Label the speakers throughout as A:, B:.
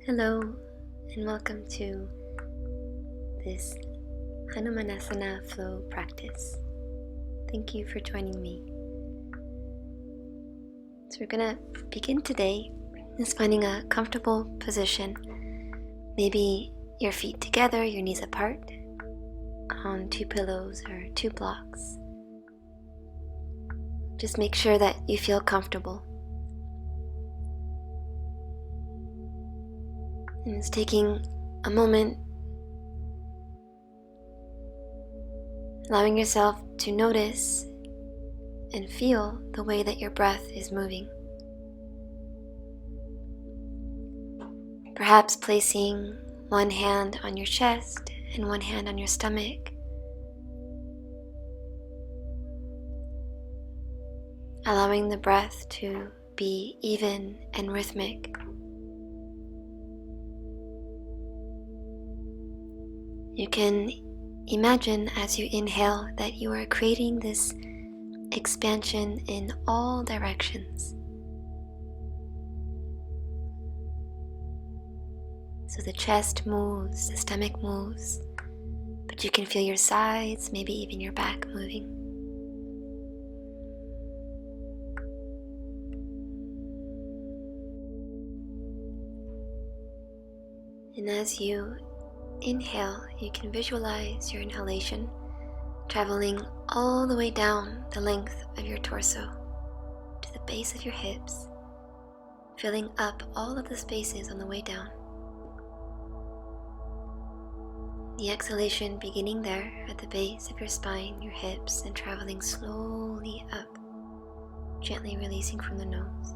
A: Hello, and welcome to this hanumanasana flow practice. Thank you for joining me. So we're going to begin today just finding a comfortable position. Maybe your feet together, your knees apart, on two pillows or two blocks. Just make sure that you feel comfortable. And it's taking a moment, allowing yourself to notice and feel the way that your breath is moving. Perhaps placing one hand on your chest and one hand on your stomach. Allowing the breath to be even and rhythmic. You can imagine as you inhale that you are creating this expansion in all directions. So the chest moves, the stomach moves, but you can feel your sides, maybe even your back moving. And as you inhale, you can visualize your inhalation traveling all the way down the length of your torso to the base of your hips, filling up all of the spaces on the way down. The exhalation beginning there at the base of your spine, your hips, and traveling slowly up, gently releasing from the nose.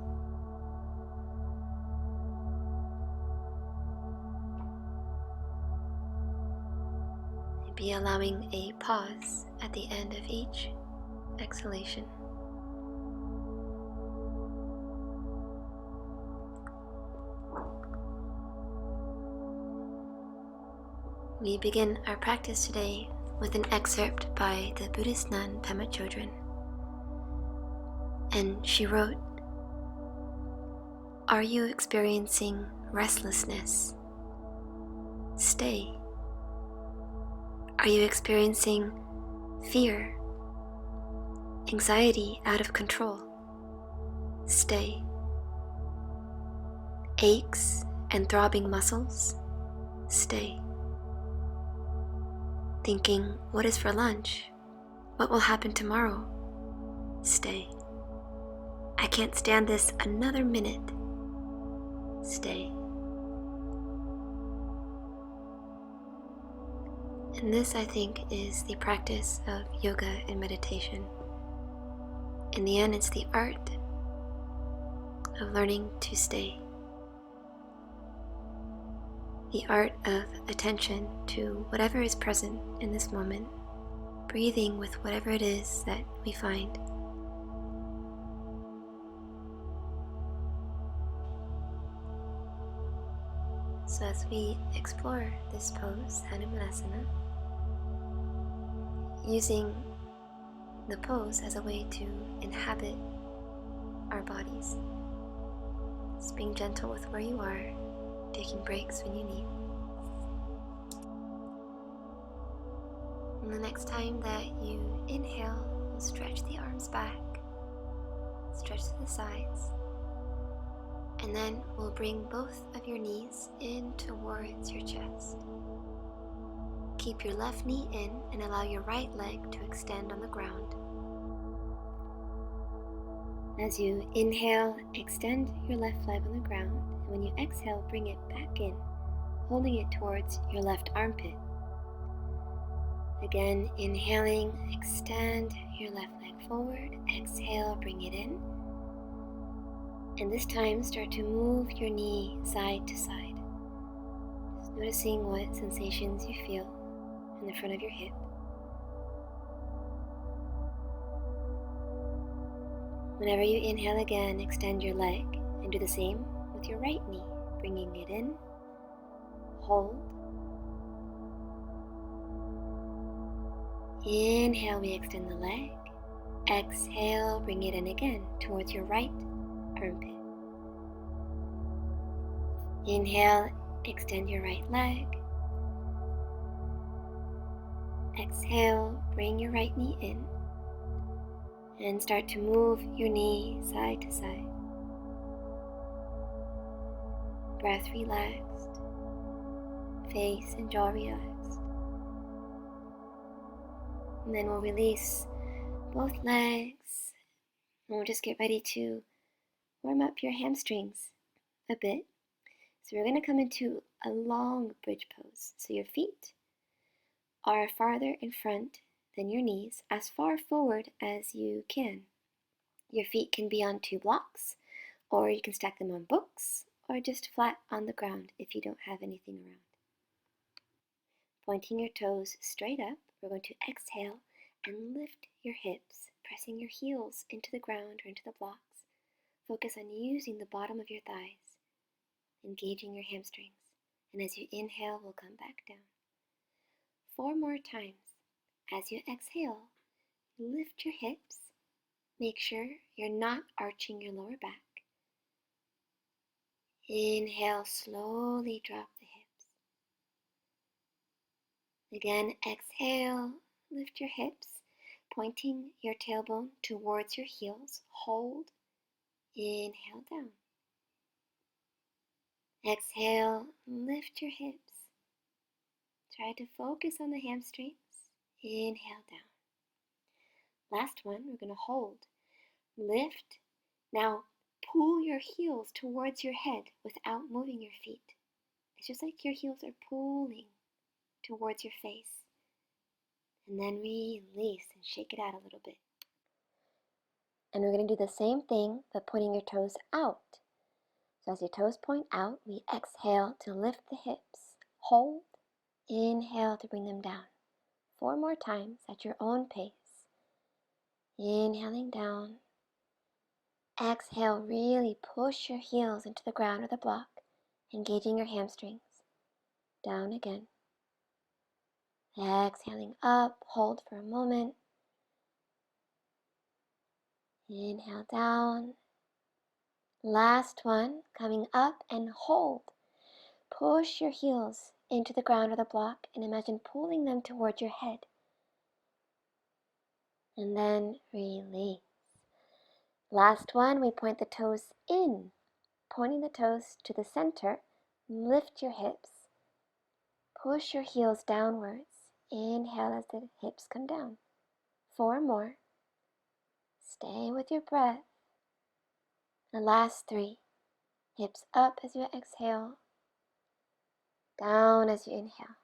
A: Be allowing a pause at the end of each exhalation. We begin our practice today with an excerpt by the Buddhist nun Pema Chodron. And she wrote, "Are you experiencing restlessness? Stay. Are you experiencing fear, anxiety out of control? Stay. Aches and throbbing muscles? Stay. Thinking, what is for lunch? What will happen tomorrow? Stay. I can't stand this another minute. Stay." And this, I think, is the practice of yoga and meditation. In the end, it's the art of learning to stay. The art of attention to whatever is present in this moment, breathing with whatever it is that we find. So as we explore this pose, hanumanasana, using the pose as a way to inhabit our bodies. Just being gentle with where you are, taking breaks when you need. And the next time that you inhale, you'll stretch the arms back, stretch to the sides, and then we'll bring both of your knees in towards your chest. Keep your left knee in and allow your right leg to extend on the ground. As you inhale, extend your left leg on the ground, and when you exhale, bring it back in, holding it towards your left armpit. Again, inhaling, extend your left leg forward, exhale, bring it in, and this time start to move your knee side to side, just noticing what sensations you feel in the front of your hip. Whenever you inhale again, extend your leg and do the same with your right knee, bringing it in, hold. Inhale, we extend the leg. Exhale, bring it in again towards your right armpit. Inhale, extend your right leg. Exhale, bring your right knee in and start to move your knee side to side. Breath relaxed, face and jaw relaxed. And then we'll release both legs and we'll just get ready to warm up your hamstrings a bit. So we're going to come into a long bridge pose. So your feet are farther in front than your knees, as far forward as you can. Your feet can be on 2 blocks, or you can stack them on books, or just flat on the ground if you don't have anything around. Pointing your toes straight up, we're going to exhale and lift your hips, pressing your heels into the ground or into the blocks. Focus on using the bottom of your thighs, engaging your hamstrings. And as you inhale, we'll come back down. 4 more times. As you exhale, lift your hips. Make sure you're not arching your lower back. Inhale, slowly drop the hips. Again, exhale, lift your hips, pointing your tailbone towards your heels. Hold, inhale down. Exhale, lift your hips. Try to focus on the hamstrings. Inhale down. Last one, we're going to hold. Lift. Now pull your heels towards your head without moving your feet. It's just like your heels are pulling towards your face. And then release and shake it out a little bit. And we're going to do the same thing, but pointing your toes out. So as your toes point out, we exhale to lift the hips. Hold. Inhale to bring them down. 4 more times at your own pace. Inhaling down. Exhale, really push your heels into the ground or the block, engaging your hamstrings. Down again. Exhaling up, hold for a moment. Inhale down. Last one, coming up and hold. Push your heels into the ground or the block and imagine pulling them towards your head. And then release. Last one, we point the toes in. Pointing the toes to the center, lift your hips. Push your heels downwards. Inhale as the hips come down. 4 more. Stay with your breath. The last 3. Hips up as you exhale. Down as you inhale.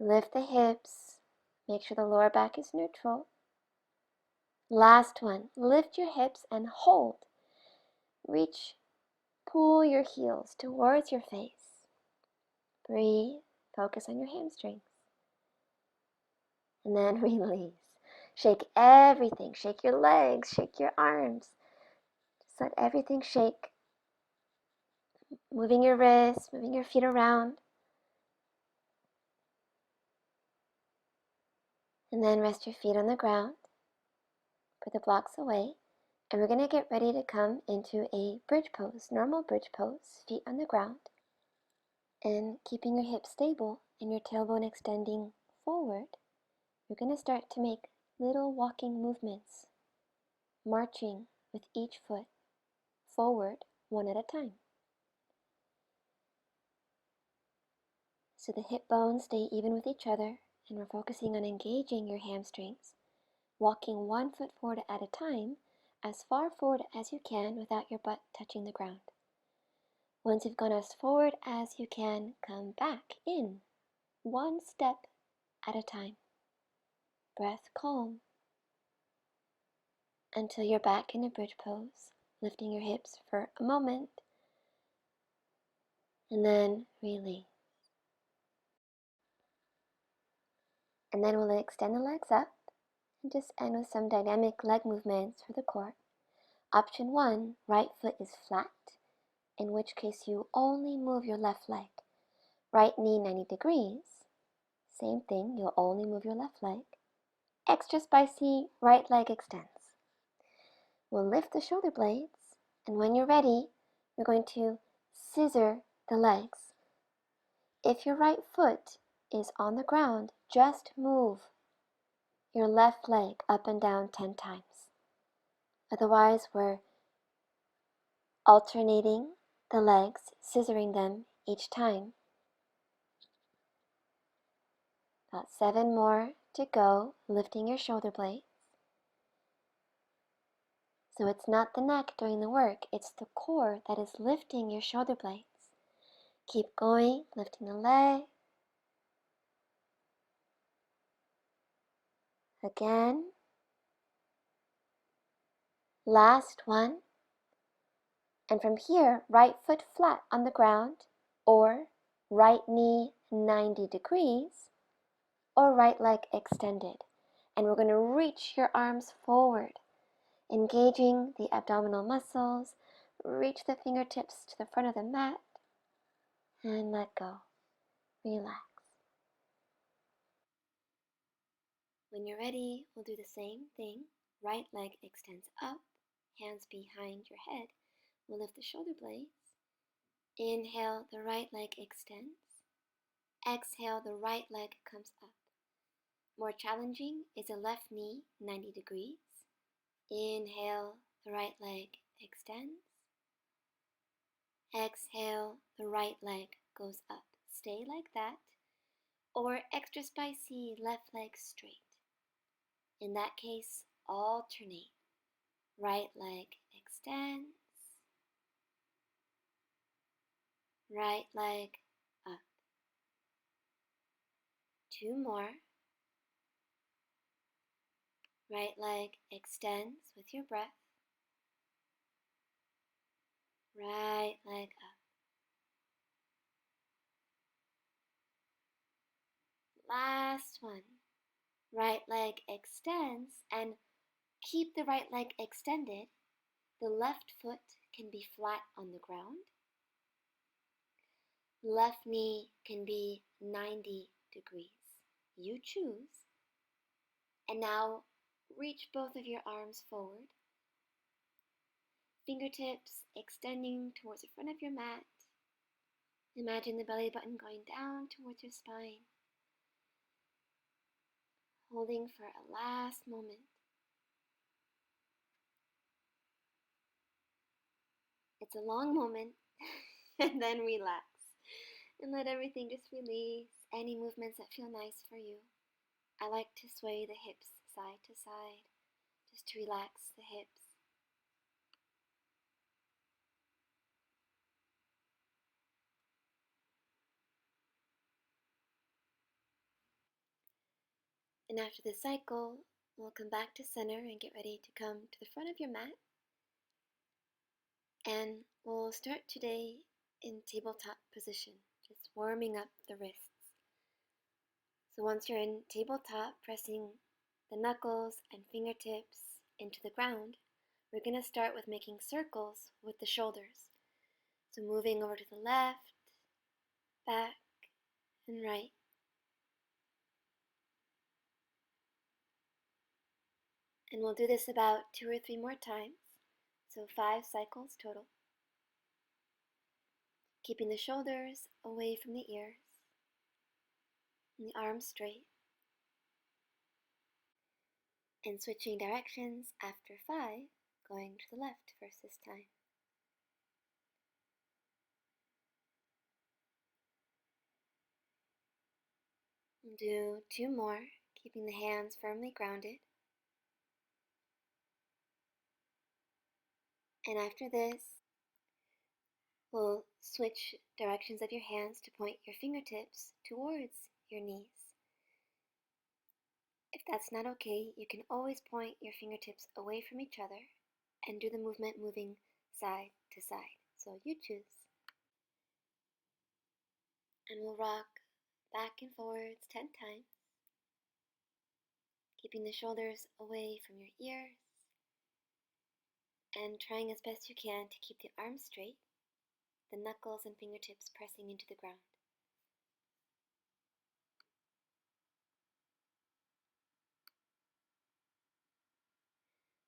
A: Lift the hips. Make sure the lower back is neutral. Last one. Lift your hips and hold. Reach. Pull your heels towards your face. Breathe. Focus on your hamstrings. And then release. Shake everything. Shake your legs. Shake your arms. Just let everything shake. Moving your wrists, moving your feet around. And then rest your feet on the ground. Put the blocks away. And we're going to get ready to come into a bridge pose, normal bridge pose, feet on the ground. And keeping your hips stable and your tailbone extending forward, you're going to start to make little walking movements, marching with each foot forward, one at a time. So the hip bones stay even with each other, and we're focusing on engaging your hamstrings, walking 1 foot forward at a time, as far forward as you can without your butt touching the ground. Once you've gone as forward as you can, come back in, 1 step at a time. Breath calm until you're back in a bridge pose, lifting your hips for a moment, and then release. And then we'll extend the legs up and just end with some dynamic leg movements for the core. Option 1, right foot is flat, in which case you only move your left leg. Right knee 90 degrees, same thing, you'll only move your left leg. Extra spicy, right leg extends. We'll lift the shoulder blades, and when you're ready, we're going to scissor the legs. If your right foot is on the ground, just move your left leg up and down 10 times. Otherwise, we're alternating the legs, scissoring them each time. About 7 more to go, lifting your shoulder blades. So it's not the neck doing the work, it's the core that is lifting your shoulder blades. Keep going, lifting the leg. Again. Last one. And from here, right foot flat on the ground, or right knee 90 degrees, or right leg extended. And we're going to reach your arms forward, engaging the abdominal muscles. Reach the fingertips to the front of the mat, and let go. Relax. When you're ready, we'll do the same thing. Right leg extends up, hands behind your head. We'll lift the shoulder blades. Inhale, the right leg extends. Exhale, the right leg comes up. More challenging is a left knee 90 degrees. Inhale, the right leg extends. Exhale, the right leg goes up. Stay like that. Or extra spicy, left leg straight. In that case, alternate. Right leg extends. Right leg up. 2 more. Right leg extends with your breath. Right leg up. Last one. Right leg extends, and keep the right leg extended. The left foot can be flat on the ground. Left knee can be 90 degrees. You choose. And now reach both of your arms forward. Fingertips extending towards the front of your mat. Imagine the belly button going down towards your spine. Holding for a last moment. It's a long moment, and then relax. And let everything just release, any movements that feel nice for you. I like to sway the hips side to side, just to relax the hips. And after this cycle, we'll come back to center and get ready to come to the front of your mat. And we'll start today in tabletop position, just warming up the wrists. So once you're in tabletop, pressing the knuckles and fingertips into the ground, we're going to start with making circles with the shoulders. So moving over to the left, back, and right. And we'll do this about 2 or 3 more times, so 5 cycles total. Keeping the shoulders away from the ears, and the arms straight. And switching directions after 5, going to the left first this time. And do 2 more, keeping the hands firmly grounded. And after this, we'll switch directions of your hands to point your fingertips towards your knees. If that's not okay, you can always point your fingertips away from each other and do the movement moving side to side. So you choose. And we'll rock back and forwards 10 times, keeping the shoulders away from your ears and trying as best you can to keep the arms straight, the knuckles and fingertips pressing into the ground.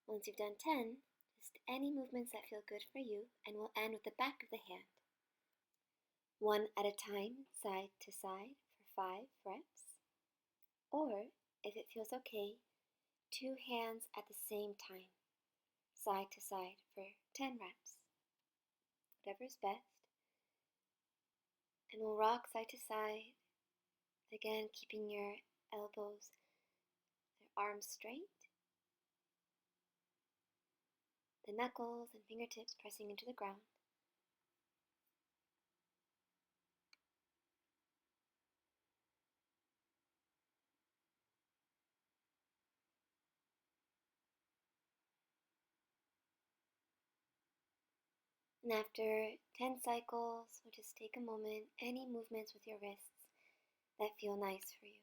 A: Once you've done 10, just any movements that feel good for you, and we'll end with the back of the hand. One at a time, side to side for 5 reps. Or, if it feels okay, 2 hands at the same time, side to side for 10 reps. Whatever's best. And we'll rock side to side, again keeping your elbows, your arms straight, the knuckles and fingertips pressing into the ground. And after 10 cycles, we'll just take a moment, any movements with your wrists that feel nice for you.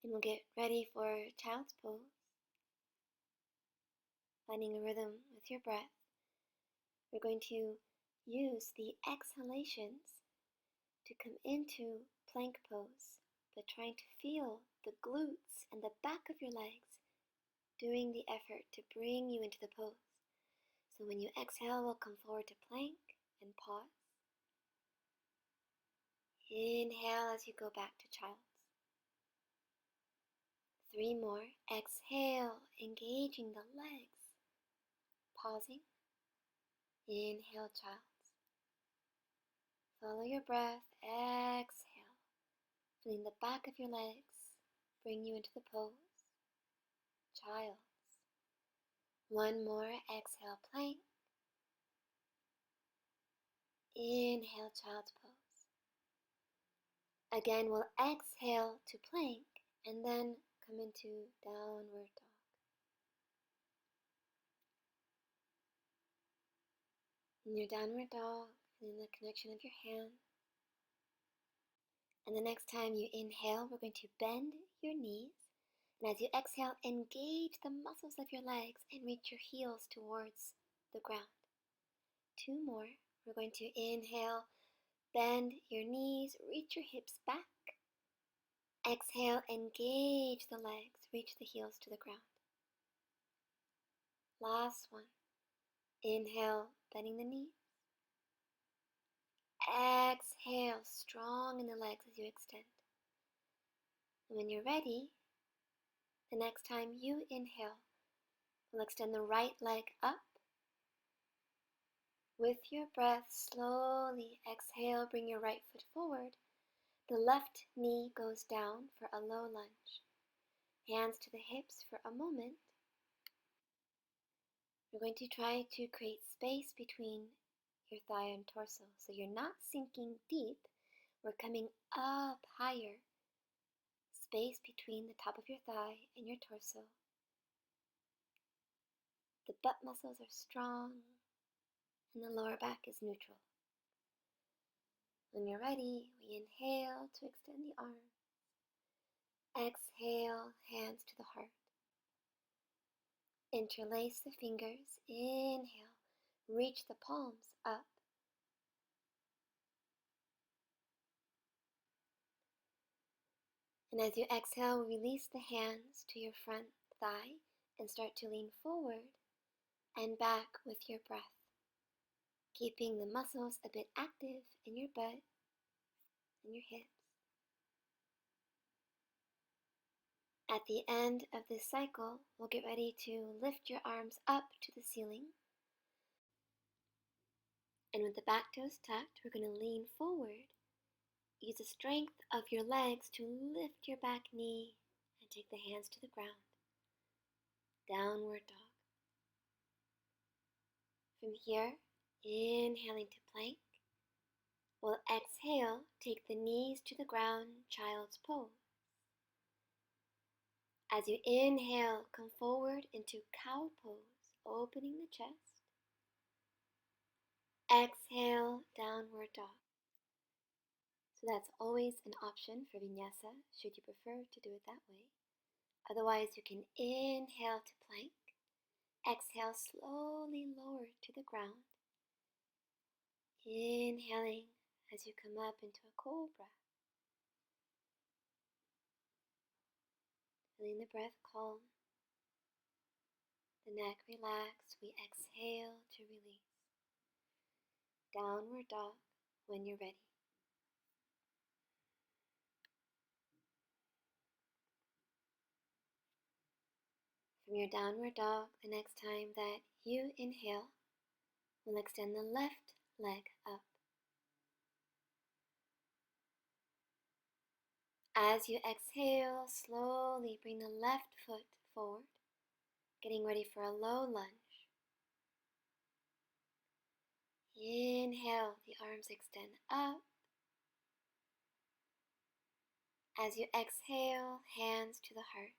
A: And we'll get ready for child's pose, finding a rhythm with your breath. We're going to use the exhalations to come into plank pose, but trying to feel the glutes and the back of your legs doing the effort to bring you into the pose. So when you exhale, we'll come forward to plank and pause. Inhale as you go back to child's. 3 more. Exhale, engaging the legs. Pausing. Inhale, child's. Follow your breath. Exhale. Feeling the back of your legs bring you into the pose. Child's. 1 more. Exhale, plank. Inhale, child's pose. Again, we'll exhale to plank and then come into downward dog. In your downward dog, feeling the connection of your hand. And the next time you inhale, we're going to bend your knees. And as you exhale, engage the muscles of your legs and reach your heels towards the ground. 2 more. We're going to inhale, bend your knees, reach your hips back. Exhale, engage the legs, reach the heels to the ground. Last one. Inhale, bending the knees. Exhale, strong in the legs as you extend. And when you're ready, the next time you inhale, we'll extend the right leg up. With your breath, slowly exhale, bring your right foot forward. The left knee goes down for a low lunge. Hands to the hips for a moment. We're going to try to create space between your thigh and torso. So you're not sinking deep, we're coming up higher. Space between the top of your thigh and your torso. The butt muscles are strong and the lower back is neutral. When you're ready, we inhale to extend the arms. Exhale, hands to the heart. Interlace the fingers. Inhale, reach the palms up. And as you exhale, release the hands to your front thigh and start to lean forward and back with your breath, keeping the muscles a bit active in your butt and your hips. At the end of this cycle, we'll get ready to lift your arms up to the ceiling. And with the back toes tucked, we're going to lean forward. Use the strength of your legs to lift your back knee and take the hands to the ground. Downward dog. From here, inhaling to plank. We'll exhale, take the knees to the ground, child's pose. As you inhale, come forward into cow pose, opening the chest. Exhale, downward dog. So that's always an option for vinyasa, should you prefer to do it that way. Otherwise, you can inhale to plank. Exhale, slowly lower to the ground. Inhaling as you come up into a cobra. Feeling the breath calm. The neck relaxed, we exhale to release. Downward dog when you're ready. From your downward dog, the next time that you inhale, we'll extend the left leg up. As you exhale, slowly bring the left foot forward, getting ready for a low lunge. Inhale, the arms extend up. As you exhale, hands to the heart.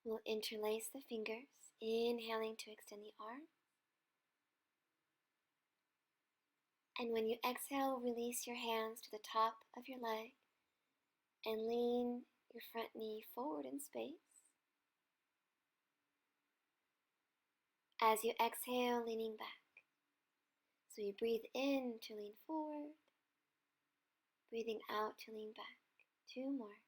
A: We'll interlace the fingers, inhaling to extend the arm. And when you exhale, release your hands to the top of your leg and lean your front knee forward in space. As you exhale, leaning back. So you breathe in to lean forward, breathing out to lean back. 2 more.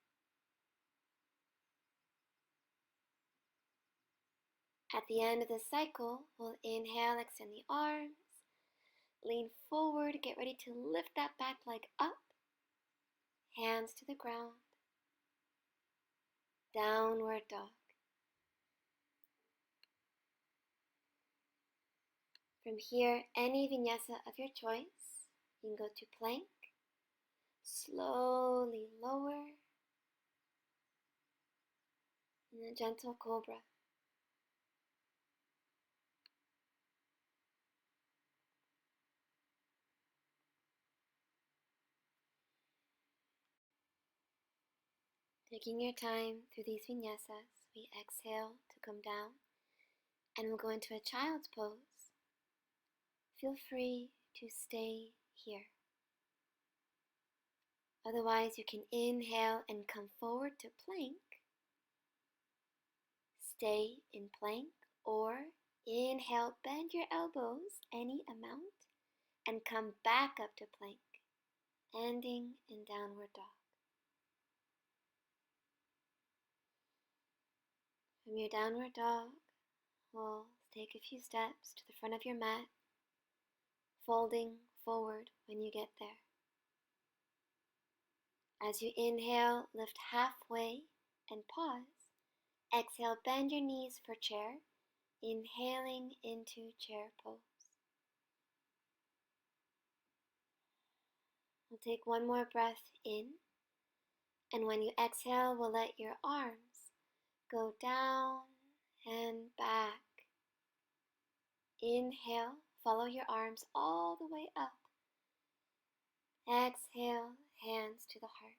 A: At the end of the cycle, we'll inhale, extend the arms, lean forward, get ready to lift that back leg up, hands to the ground, downward dog. From here, any vinyasa of your choice. You can go to plank, slowly lower, and a gentle cobra. Taking your time through these vinyasas, we exhale to come down, and we'll go into a child's pose. Feel free to stay here. Otherwise, you can inhale and come forward to plank. Stay in plank, or inhale, bend your elbows any amount, and come back up to plank, ending in downward dog. From your downward dog, we'll take a few steps to the front of your mat, folding forward when you get there. As you inhale, lift halfway and pause. Exhale, bend your knees for chair, inhaling into chair pose. We'll take one more breath in, and when you exhale, we'll let your arms go down and back. Inhale, follow your arms all the way up. Exhale, hands to the heart.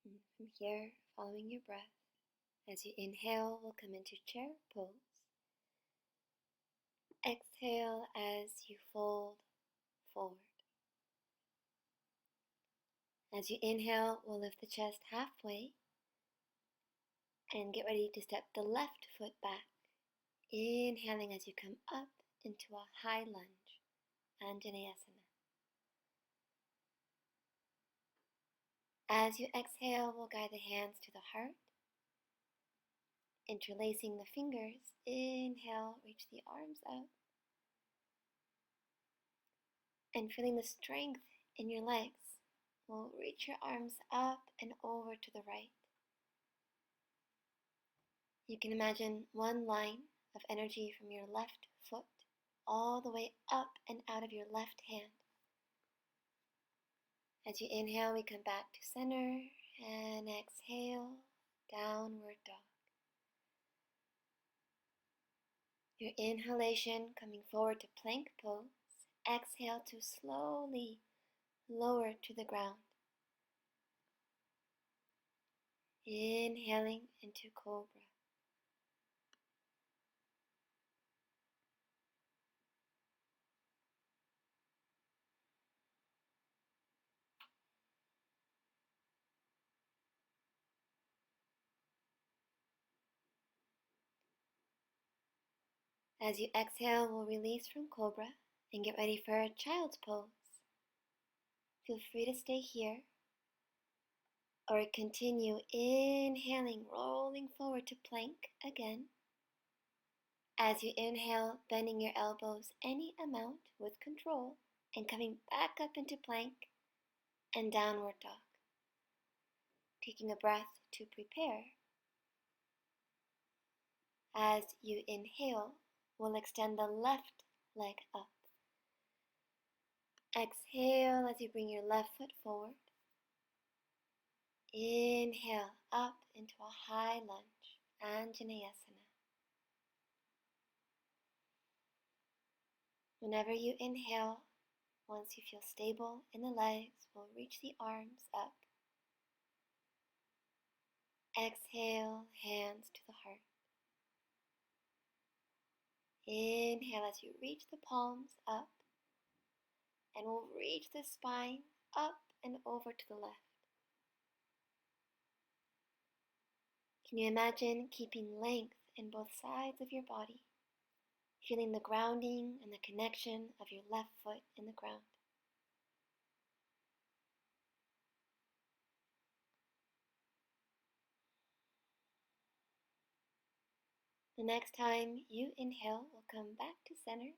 A: And from here, following your breath, as you inhale, we'll come into chair pose. Exhale as you fold forward. As you inhale, we'll lift the chest halfway and get ready to step the left foot back. Inhaling as you come up into a high lunge, Anjaneyasana. As you exhale, we'll guide the hands to the heart, interlacing the fingers. Inhale, reach the arms up, and feeling the strength in your legs, we'll reach your arms up and over to the right. You can imagine one line of energy from your left foot all the way up and out of your left hand. As you inhale, we come back to center, and exhale, downward dog. Your inhalation coming forward to plank pose. Exhale to slowly lower to the ground. Inhaling into cobra. As you exhale, we'll release from cobra and get ready for a child's pose. Feel free to stay here, Or continue inhaling, rolling forward to plank again. As you inhale, bending your elbows any amount with control and coming back up into plank and downward dog. Taking a breath to prepare. As you inhale, we'll extend the left leg up. Exhale as you bring your left foot forward. Inhale up into a high lunge, Anjaneyasana. Whenever you inhale, once you feel stable in the legs, we'll reach the arms up. Exhale, hands to the heart. Inhale as you reach the palms up, and we'll reach the spine up and over to the left. Can you imagine keeping length in both sides of your body, feeling the grounding and the connection of your left foot in the ground? The next time you inhale, we'll come back to center.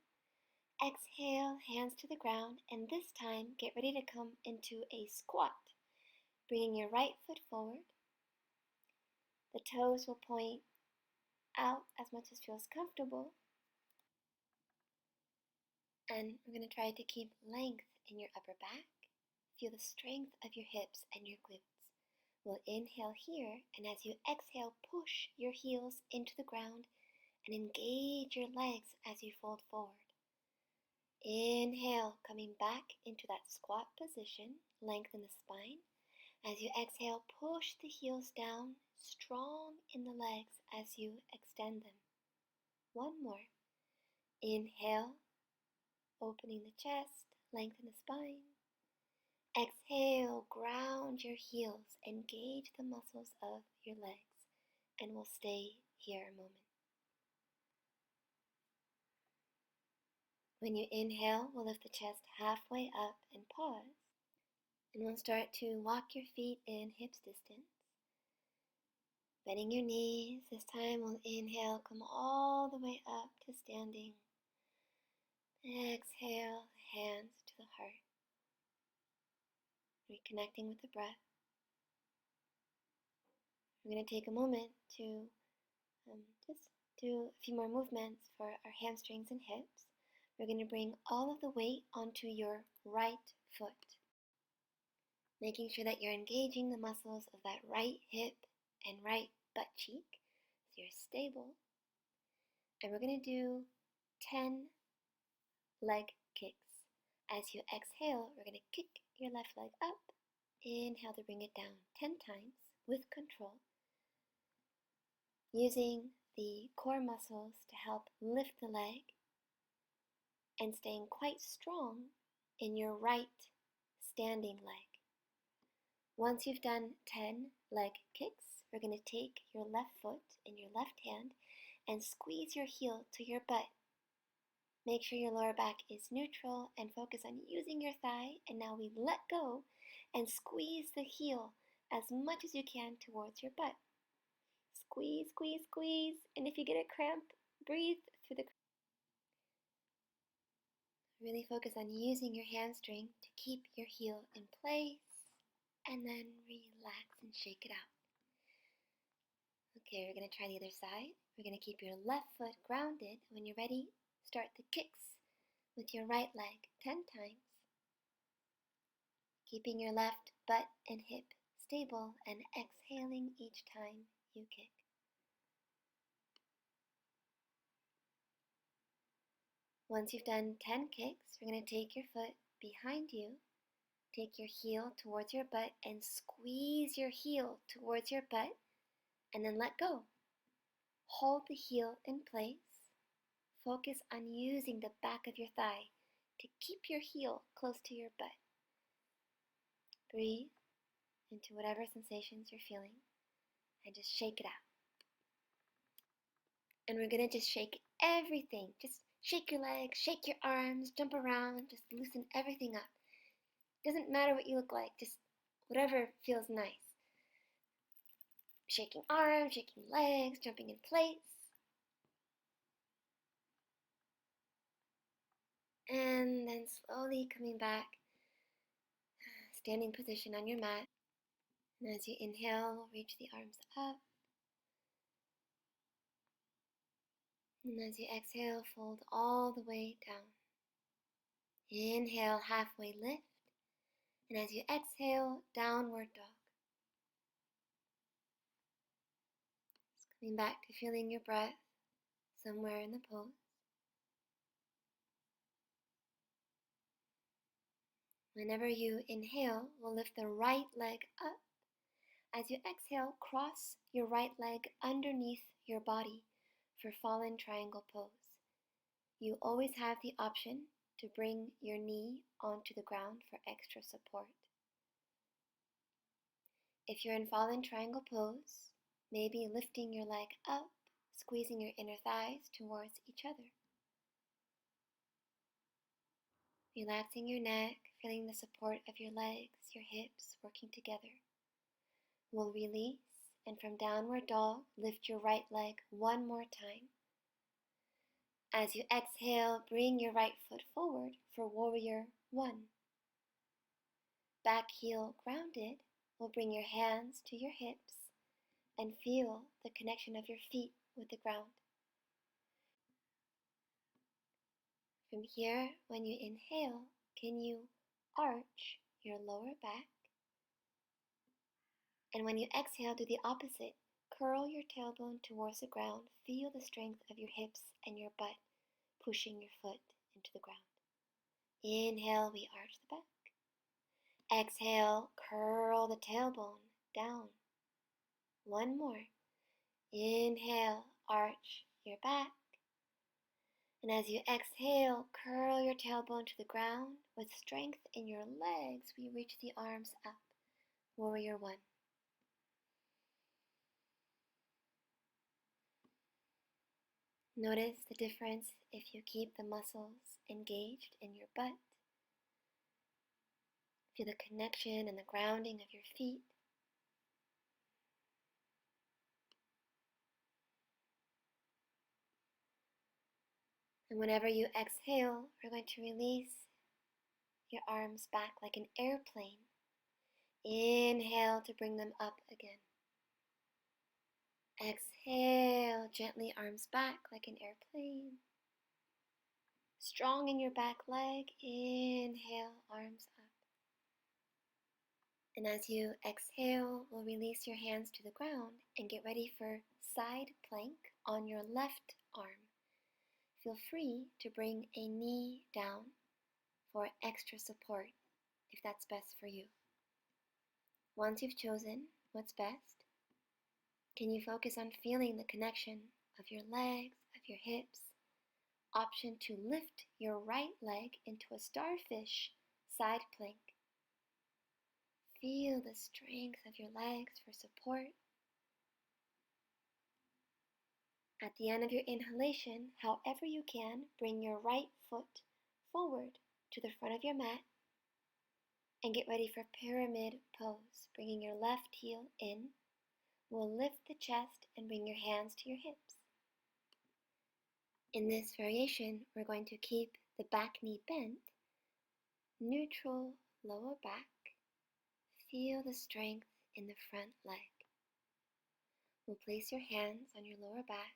A: Exhale, hands to the ground, and this time get ready to come into a squat, bringing your right foot forward. The toes will point out as much as feels comfortable, and we're going to try to keep length in your upper back. Feel the strength of your hips and your glutes. We'll inhale here, and as you exhale, push your heels into the ground and engage your legs as you fold forward. Inhale, coming back into that squat position, lengthen the spine. As you exhale, push the heels down, strong in the legs as you extend them. One more. Inhale, opening the chest, lengthen the spine. Exhale, ground your heels, engage the muscles of your legs, and we'll stay here a moment. When you inhale, we'll lift the chest halfway up and pause. And we'll start to walk your feet in hips distance. Bending your knees. This time we'll inhale, come all the way up to standing. Exhale, hands to the heart. Reconnecting with the breath. We're going to take a moment to just do a few more movements for our hamstrings and hips. We're going to bring all of the weight onto your right foot, making sure that you're engaging the muscles of that right hip and right butt cheek so you're stable. And we're going to do 10 leg kicks. As you exhale, we're going to kick your left leg up. Inhale to bring it down 10 times with control, using the core muscles to help lift the leg and staying quite strong in your right standing leg. Once you've done 10 leg kicks, we're going to take your left foot in your left hand and squeeze your heel to your butt. Make sure your lower back is neutral and focus on using your thigh. And now we let go and squeeze the heel as much as you can towards your butt. Squeeze, squeeze, squeeze. And if you get a cramp, breathe through the cramp. Really focus on using your hamstring to keep your heel in place. And then relax and shake it out. Okay, we're going to try the other side. We're going to keep your left foot grounded. When you're ready, start the kicks with your right leg 10 times. Keeping your left butt and hip stable and exhaling each time you kick. Once you've done 10 kicks, you're going to take your foot behind you, take your heel towards your butt and squeeze your heel towards your butt and then let go. Hold the heel in place. Focus on using the back of your thigh to keep your heel close to your butt. Breathe into whatever sensations you're feeling and just shake it out. And we're going to just shake everything. Just shake your legs, shake your arms, jump around, just loosen everything up. Doesn't matter what you look like, just whatever feels nice. shaking arms, shaking legs, jumping in place. And then slowly coming back, standing position on your mat. And as you inhale, reach the arms up. And as you exhale, fold all the way down. Inhale, halfway lift. And as you exhale, downward dog. Just coming back to feeling your breath somewhere in the pose. Whenever you inhale, we'll lift the right leg up. As you exhale, cross your right leg underneath your body for fallen triangle pose. You always have the option to bring your knee onto the ground for extra support. If you're in fallen triangle pose, maybe lifting your leg up, squeezing your inner thighs towards each other. Relaxing your neck, feeling the support of your legs, your hips working together. We'll release, and from downward dog, lift your right leg one more time. As you exhale, bring your right foot forward for warrior one. Back heel grounded, we'll bring your hands to your hips and feel the connection of your feet with the ground. From here, when you inhale, can you arch your lower back? And when you exhale, do the opposite. Curl your tailbone towards the ground. Feel the strength of your hips and your butt pushing your foot into the ground. Inhale, we arch the back. Exhale, curl the tailbone down. One more. Inhale, arch your back. And as you exhale, curl your tailbone to the ground. With strength in your legs, we reach the arms up. Warrior one. Notice the difference if you keep the muscles engaged in your butt. Feel the connection and the grounding of your feet. And whenever you exhale, we're going to release your arms back like an airplane. Inhale to bring them up again. Exhale, gently arms back like an airplane. Strong in your back leg. Inhale, arms up. And as you exhale, we'll release your hands to the ground and get ready for side plank on your left arm. Feel free to bring a knee down for extra support if that's best for you. Once you've chosen what's best, can you focus on feeling the connection of your legs, of your hips? Option to lift your right leg into a starfish side plank. Feel the strength of your legs for support. At the end of your inhalation, however you can, bring your right foot forward to the front of your mat and get ready for pyramid pose. Bringing your left heel in, we'll lift the chest and bring your hands to your hips. In this variation, we're going to keep the back knee bent, neutral lower back. Feel the strength in the front leg. We'll place your hands on your lower back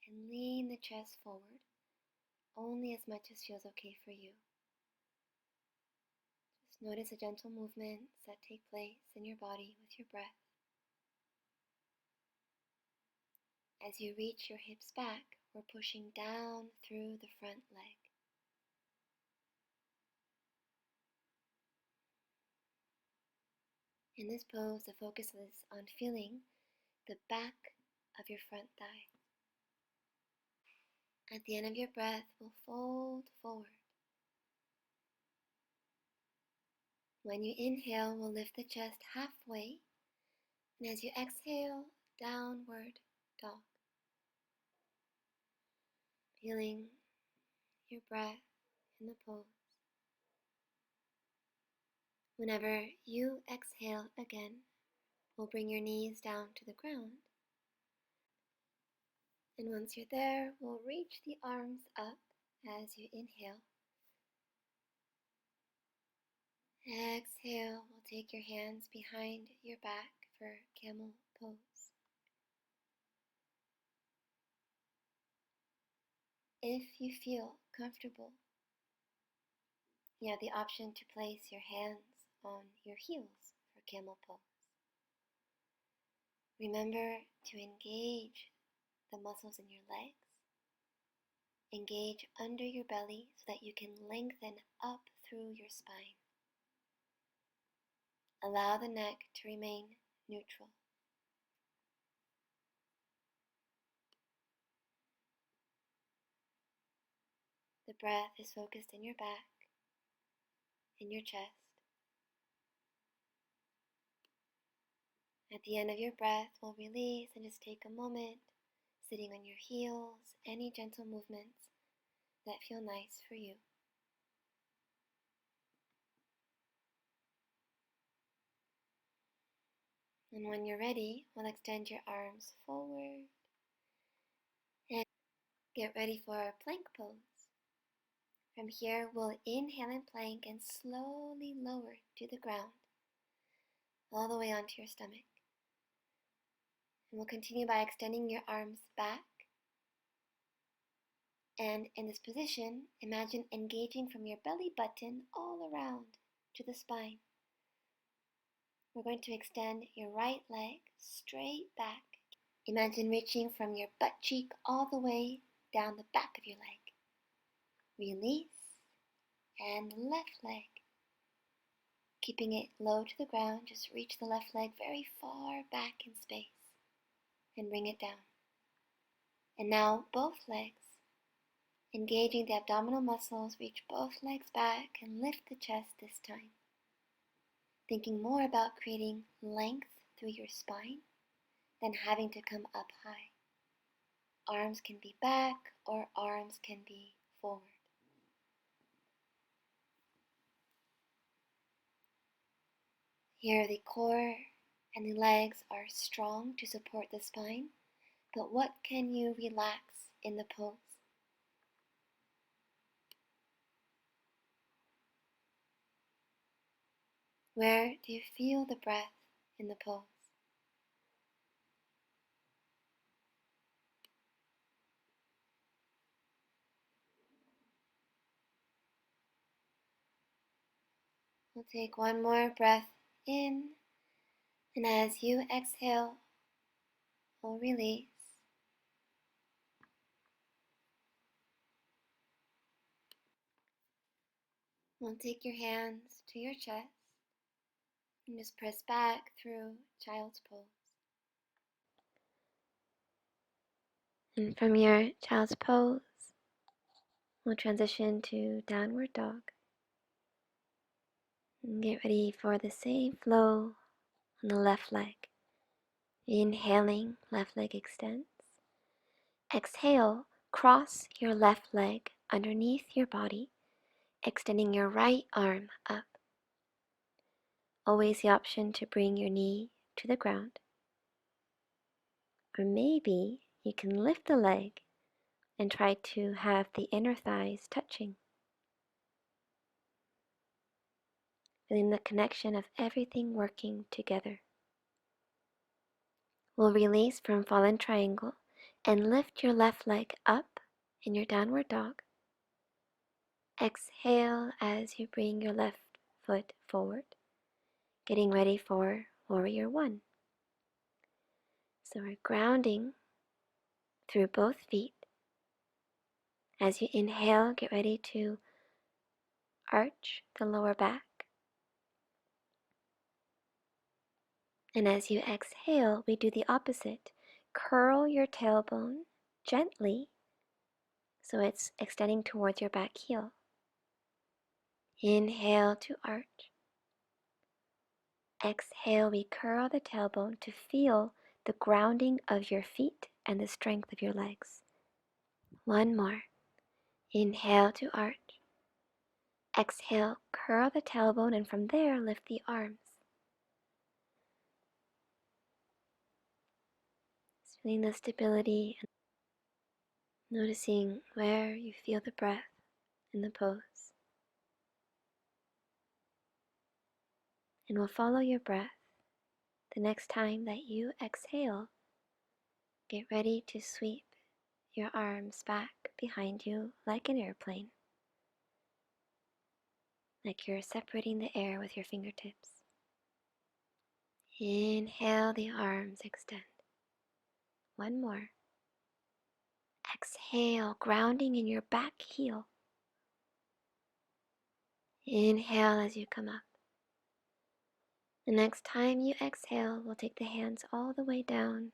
A: and lean the chest forward, only as much as feels okay for you. Just notice the gentle movements that take place in your body with your breath. As you reach your hips back, we're pushing down through the front leg. In this pose, the focus is on feeling the back of your front thigh. At the end of your breath, we'll fold forward. When you inhale, we'll lift the chest halfway, and as you exhale, downward dog. Feeling your breath in the pose. Whenever you exhale again, we'll bring your knees down to the ground. And once you're there, we'll reach the arms up as you inhale. Exhale, we'll take your hands behind your back for camel pose. If you feel comfortable, you have the option to place your hands on your heels for camel pose. Remember to engage the muscles in your legs. Engage under your belly so that you can lengthen up through your spine. Allow the neck to remain neutral. The breath is focused in your back, in your chest. At the end of your breath, we'll release and just take a moment sitting on your heels, any gentle movements that feel nice for you. And when you're ready, we'll extend your arms forward and get ready for our plank pose. From here, we'll inhale in plank and slowly lower to the ground, all the way onto your stomach. And we'll continue by extending your arms back. And in this position, imagine engaging from your belly button all around to the spine. We're going to extend your right leg straight back. Imagine reaching from your butt cheek all the way down the back of your leg. Release, and left leg. Keeping it low to the ground, just reach the left leg very far back in space and bring it down. And now both legs. Engaging the abdominal muscles, reach both legs back and lift the chest this time. Thinking more about creating length through your spine than having to come up high. Arms can be back or arms can be forward. Here the core and the legs are strong to support the spine, but what can you relax in the pose? Where do you feel the breath in the pose? We'll take one more breath in, and as you exhale, we'll release. We'll take your hands to your chest and just press back through child's pose. And from your child's pose, we'll transition to downward dog. And get ready for the same flow on the left leg. Inhaling, left leg extends. Exhale, cross your left leg underneath your body, extending your right arm up. Always the option to bring your knee to the ground. Or maybe you can lift the leg and try to have the inner thighs touching. Feeling the connection of everything working together. We'll release from fallen triangle and lift your left leg up in your downward dog. Exhale as you bring your left foot forward, getting ready for warrior one. So we're grounding through both feet. As you inhale, get ready to arch the lower back. And as you exhale, we do the opposite. Curl your tailbone gently so it's extending towards your back heel. Inhale to arch. Exhale, we curl the tailbone to feel the grounding of your feet and the strength of your legs. One more. Inhale to arch. Exhale, curl the tailbone, and from there lift the arms. Feeling the stability and noticing where you feel the breath in the pose. And we'll follow your breath. The next time that you exhale, get ready to sweep your arms back behind you like an airplane, like you're separating the air with your fingertips. Inhale, the arms extend. One more. Exhale, grounding in your back heel. Inhale as you come up. The next time you exhale, we'll take the hands all the way down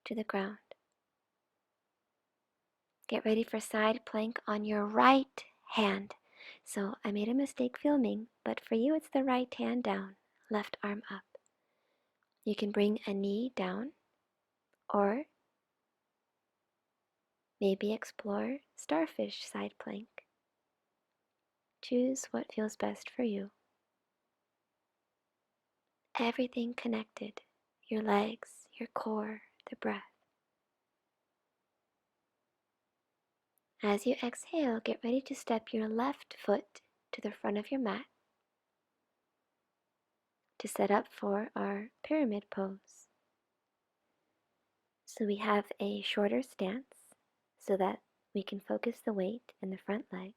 A: to the ground. Get ready for side plank on your right hand. So I made a mistake filming, but for you it's the right hand down, left arm up. You can bring a knee down, or maybe explore starfish side plank. Choose what feels best for you. Everything connected, your legs, your core, the breath. As you exhale, get ready to step your left foot to the front of your mat to set up for our pyramid pose. So we have a shorter stance so that we can focus the weight in the front leg.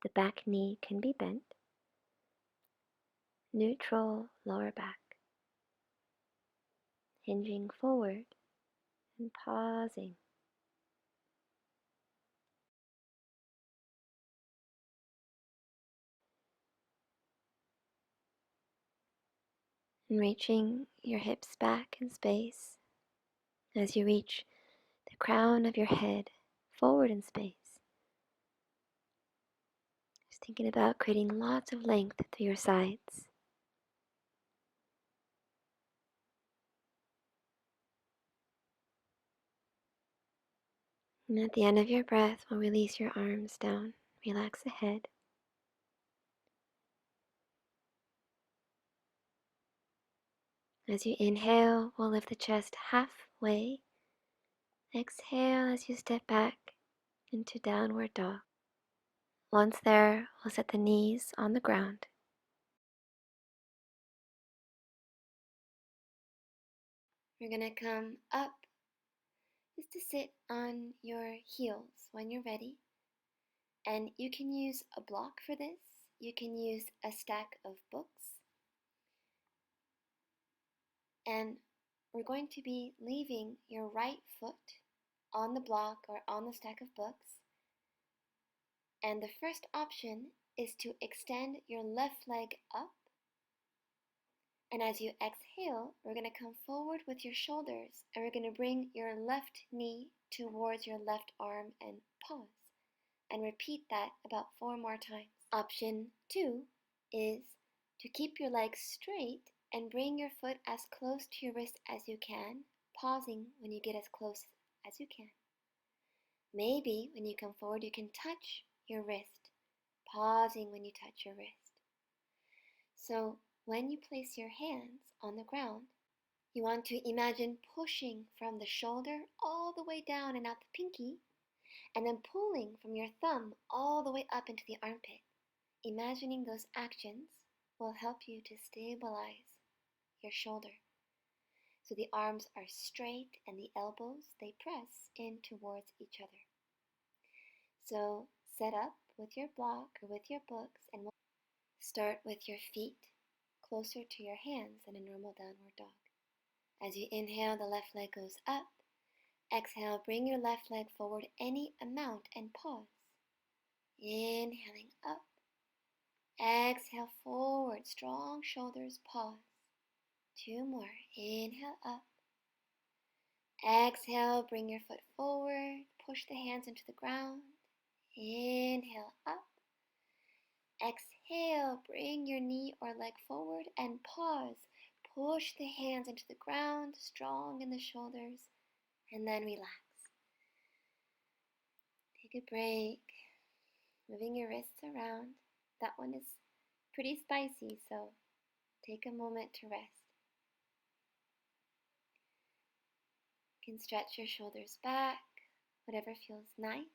A: The back knee can be bent. Neutral lower back. Hinging forward and pausing. And reaching your hips back in space as you reach the crown of your head forward in space. Just thinking about creating lots of length through your sides. And at the end of your breath, we'll release your arms down. Relax the head. As you inhale, we'll lift the chest halfway. Exhale as you step back into downward dog. Once there, we'll set the knees on the ground. You're going to come up just to sit on your heels when you're ready. And you can use a block for this. You can use a stack of books. And we're going to be leaving your right foot on the block or on the stack of books. And the first option is to extend your left leg up. And as you exhale, we're going to come forward with your shoulders and we're going to bring your left knee towards your left arm and pause. And repeat that about 4 more times. Option 2 is to keep your legs straight and bring your foot as close to your wrist as you can, pausing when you get as close as you can. Maybe when you come forward, you can touch your wrist, pausing when you touch your wrist. So when you place your hands on the ground, you want to imagine pushing from the shoulder all the way down and out the pinky, and then pulling from your thumb all the way up into the armpit. Imagining those actions will help you to stabilize your shoulder. So the arms are straight and the elbows, they press in towards each other. So set up with your block or with your books, and we'll start with your feet closer to your hands in a normal downward dog. As you inhale, the left leg goes up. Exhale, bring your left leg forward any amount and pause. Inhaling up. Exhale forward, strong shoulders, pause. 2 more. Inhale up. Exhale, bring your foot forward, push the hands into the ground. Inhale up. Exhale, bring your knee or leg forward and pause. Push the hands into the ground, strong in the shoulders, and then relax. Take a break, moving your wrists around. That one is pretty spicy, so take a moment to rest. You can stretch your shoulders back, whatever feels nice.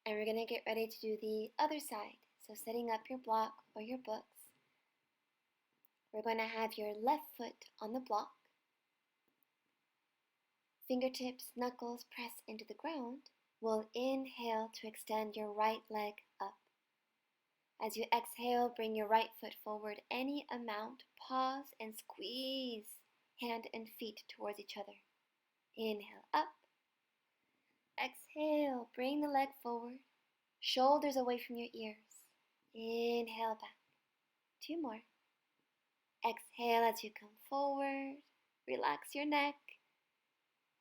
A: And we're going to get ready to do the other side. So setting up your block or your books, we're going to have your left foot on the block. Fingertips, knuckles press into the ground. We'll inhale to extend your right leg up. As you exhale, bring your right foot forward any amount. Pause and squeeze hand and feet towards each other. Inhale up. Exhale, bring the leg forward. Shoulders away from your ears. Inhale back. 2 more. Exhale as you come forward. Relax your neck.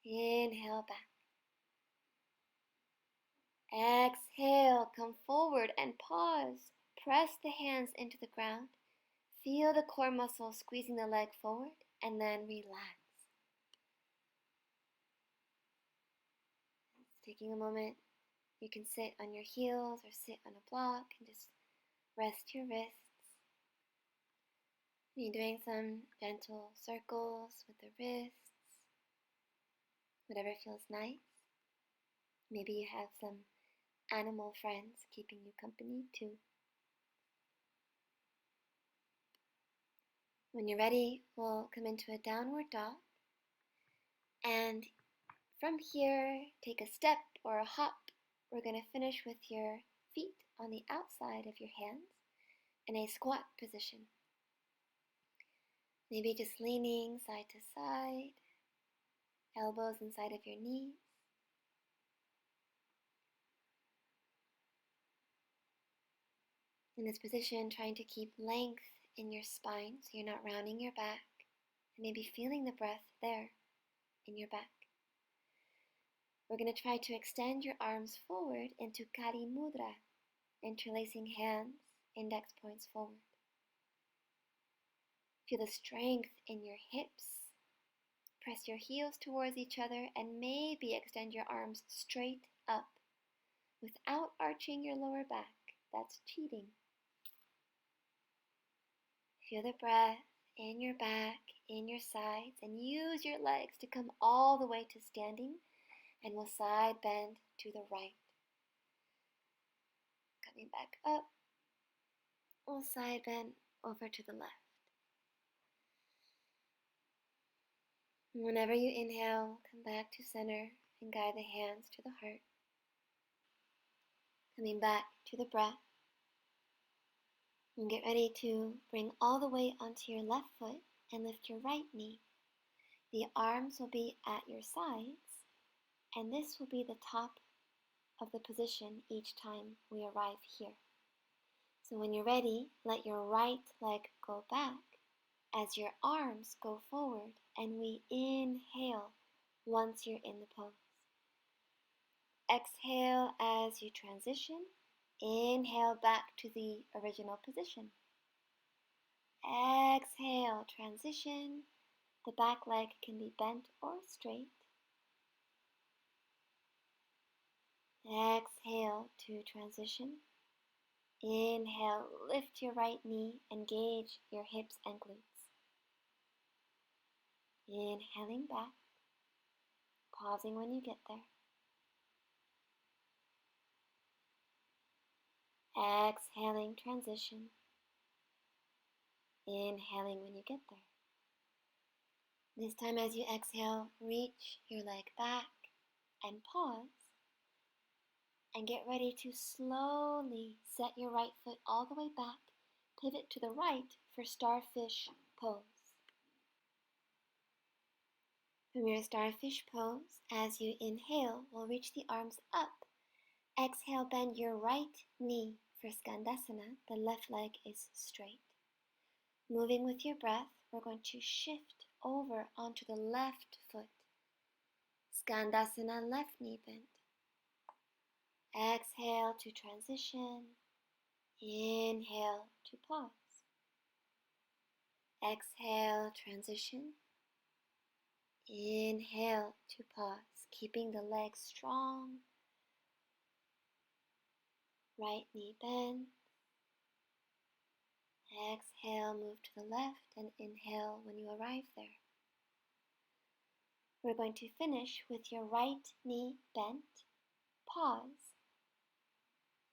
A: Inhale back. Exhale, come forward and pause. Press the hands into the ground. Feel the core muscles squeezing the leg forward, and then relax. Taking a moment, you can sit on your heels or sit on a block and just rest your wrists. You're doing some gentle circles with the wrists, whatever feels nice. Maybe you have some animal friends keeping you company too. When you're ready, we'll come into a downward dog. And from here, take a step or a hop. We're going to finish with your feet on the outside of your hands in a squat position. Maybe just leaning side to side, elbows inside of your knees. In this position, trying to keep length in your spine so you're not rounding your back, and maybe feeling the breath there in your back. We're going to try to extend your arms forward into Kali Mudra, interlacing hands, index points forward. Feel the strength in your hips. Press your heels towards each other and maybe extend your arms straight up without arching your lower back. That's cheating. Feel the breath in your back, in your sides, and use your legs to come all the way to standing, and we'll side bend to the right. Coming back up, we'll side bend over to the left. Whenever you inhale, come back to center and guide the hands to the heart. Coming back to the breath. And get ready to bring all the weight onto your left foot and lift your right knee. The arms will be at your sides, and this will be the top of the position each time we arrive here. So when you're ready, let your right leg go back as your arms go forward, and we inhale once you're in the pose. Exhale as you transition. Inhale back to the original position. Exhale, transition. The back leg can be bent or straight. Exhale to transition. Inhale, lift your right knee, engage your hips and glutes. Inhaling back, pausing when you get there. Exhaling, transition. Inhaling when you get there. This time as you exhale, reach your leg back and pause. And get ready to slowly set your right foot all the way back. Pivot to the right for starfish pose. From your starfish pose, as you inhale, we'll reach the arms up. Exhale, bend your right knee for Skandasana. The left leg is straight. Moving with your breath, we're going to shift over onto the left foot. Skandasana, left knee bent. Exhale to transition. Inhale to pause. Exhale, transition. Inhale to pause, keeping the legs strong. Right knee bend. Exhale, move to the left, and inhale when you arrive there. We're going to finish with your right knee bent. Pause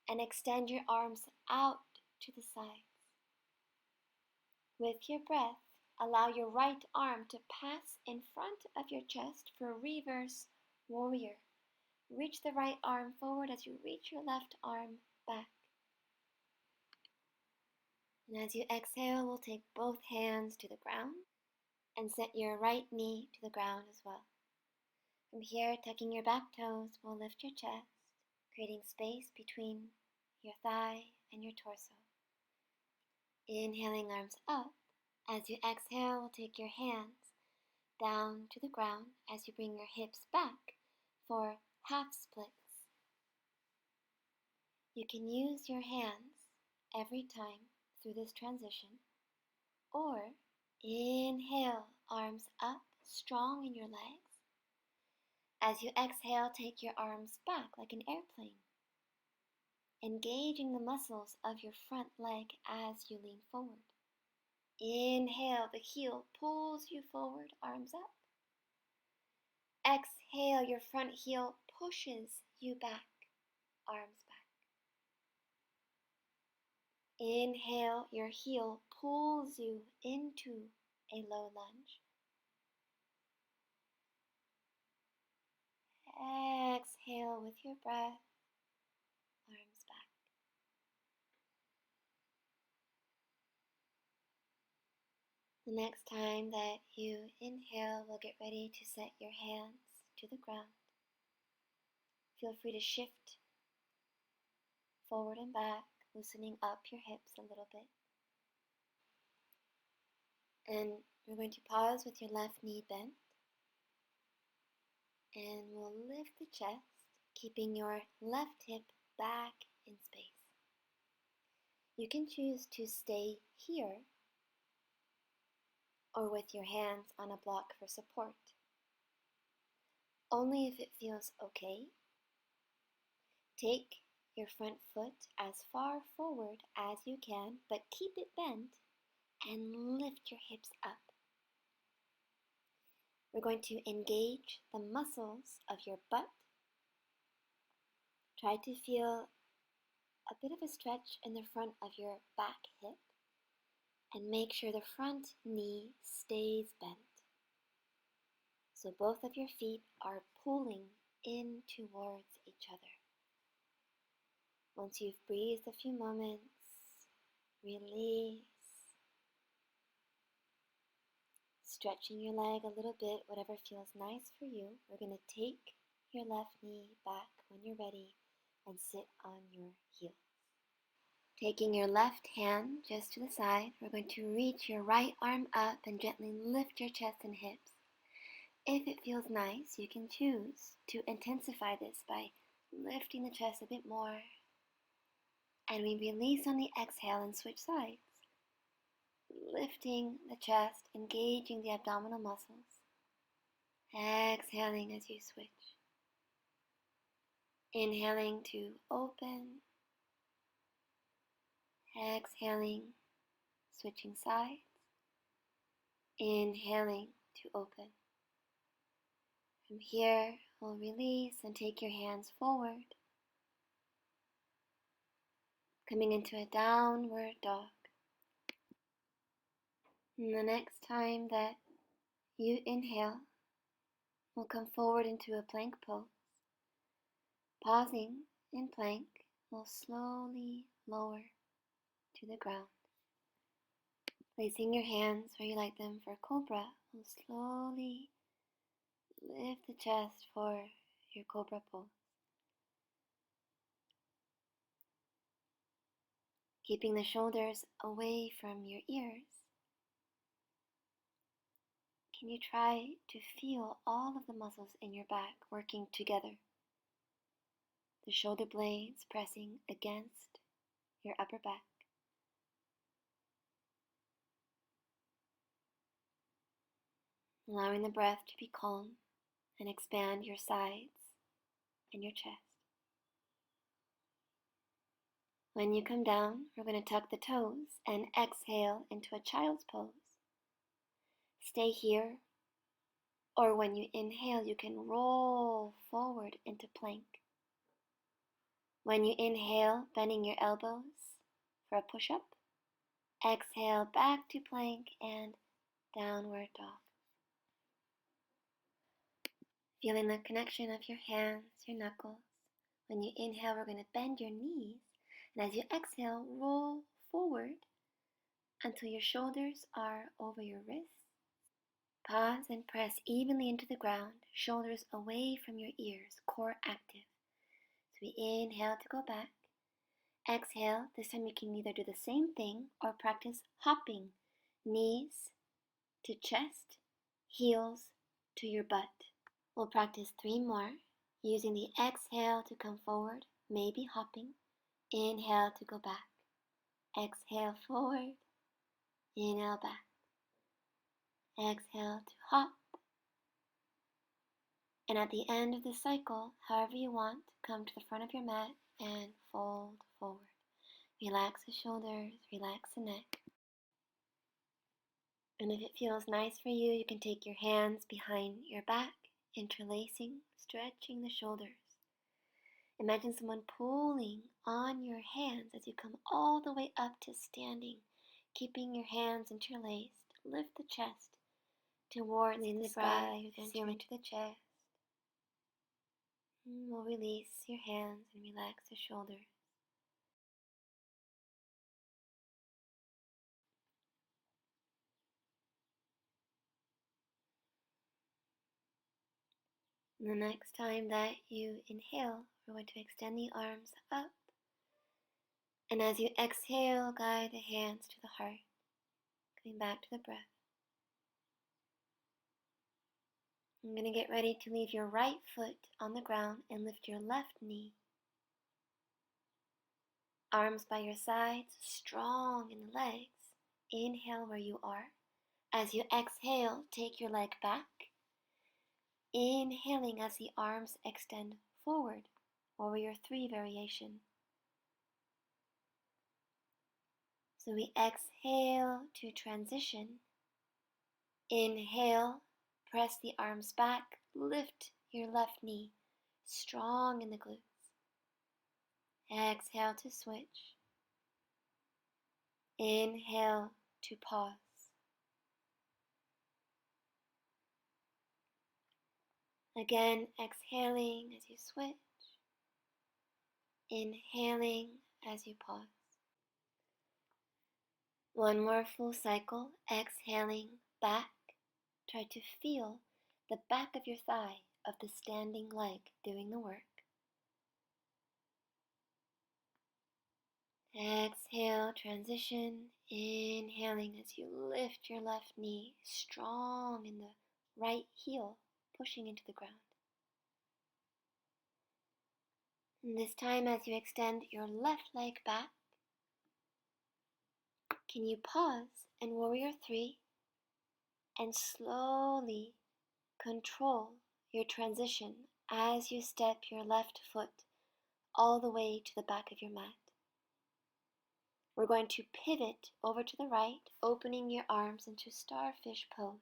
A: and extend your arms out to the sides. With your breath, allow your right arm to pass in front of your chest for reverse warrior. Reach the right arm forward as you reach your left arm back. And as you exhale, we'll take both hands to the ground and set your right knee to the ground as well. From here, tucking your back toes, we'll lift your chest, creating space between your thigh and your torso. Inhaling, arms up. As you exhale, we'll take your hands down to the ground as you bring your hips back for half splits. You can use your hands every time through this transition, or inhale, arms up, strong in your legs. As you exhale, take your arms back like an airplane, engaging the muscles of your front leg as you lean forward. Inhale, the heel pulls you forward, arms up. Exhale, your front heel pushes you back, arms back. Inhale, your heel pulls you into a low lunge. Exhale with your breath, arms back. The next time that you inhale, we'll get ready to set your hands to the ground. Feel free to shift forward and back, loosening up your hips a little bit. And we're going to pause with your left knee bent. And we'll lift the chest, keeping your left hip back in space. You can choose to stay here or with your hands on a block for support. Only if it feels okay. Take your front foot as far forward as you can, but keep it bent and lift your hips up. We're going to engage the muscles of your butt. Try to feel a bit of a stretch in the front of your back hip, and make sure the front knee stays bent. So both of your feet are pulling in towards each other. Once you've breathed a few moments, release. Stretching your leg a little bit, whatever feels nice for you. We're going to take your left knee back when you're ready and sit on your heels. Taking your left hand just to the side, we're going to reach your right arm up and gently lift your chest and hips. If it feels nice, you can choose to intensify this by lifting the chest a bit more. And we release on the exhale and switch sides. Lifting the chest, engaging the abdominal muscles. Exhaling as you switch. Inhaling to open. Exhaling, switching sides. Inhaling to open. From here, we'll release and take your hands forward. Coming into a downward dog. And the next time that you inhale, we'll come forward into a plank pose. Pausing in plank, we'll slowly lower to the ground. Placing your hands where you like them for cobra, we'll slowly lift the chest for your cobra pose. Keeping the shoulders away from your ears. Can you try to feel all of the muscles in your back working together? The shoulder blades pressing against your upper back. Allowing the breath to be calm and expand your sides and your chest. When you come down, we're going to tuck the toes and exhale into a child's pose. Stay here Or when you inhale, you can roll forward into plank. When you inhale, bending your elbows for a push-up. Exhale, back to plank and downward dog. Feeling the connection of your hands, your knuckles. When you inhale, we're going to bend your knees. And as you exhale, roll forward until your shoulders are over your wrists. Pause and press evenly into the ground, shoulders away from your ears, core active. So we inhale to go back. Exhale, this time you can either do the same thing or practice hopping, knees to chest, heels to your butt. We'll practice 3 more, using the exhale to come forward, maybe hopping. Inhale to go back. Exhale forward, inhale back. Exhale to hop. And at the end of the cycle, however you want, come to the front of your mat and fold forward. Relax the shoulders, relax the neck. And if it feels nice for you, you can take your hands behind your back, interlacing, stretching the shoulders. Imagine someone pulling on your hands as you come all the way up to standing, keeping your hands interlaced. Lift the chest towards the sky, ceiling to the chest. We'll release your hands and relax the shoulders. And the next time that you inhale, we're going to extend the arms up. And as you exhale, guide the hands to the heart, coming back to the breath. I'm going to get ready to leave your right foot on the ground and lift your left knee. Arms by your sides, strong in the legs. Inhale where you are. As you exhale, take your leg back. Inhaling as the arms extend forward, Warrior 3 variation. So we exhale to transition. Inhale, press the arms back, lift your left knee, strong in the glutes. Exhale to switch. Inhale to pause. Again, exhaling as you switch. Inhaling as you pause. One more full cycle, exhaling back. Try to feel the back of your thigh of the standing leg doing the work. Exhale, transition, inhaling as you lift your left knee, strong in the right heel, pushing into the ground. And this time as you extend your left leg back, can you pause and Warrior 3 and slowly control your transition as you step your left foot all the way to the back of your mat. We're going to pivot over to the right, opening your arms into starfish pose.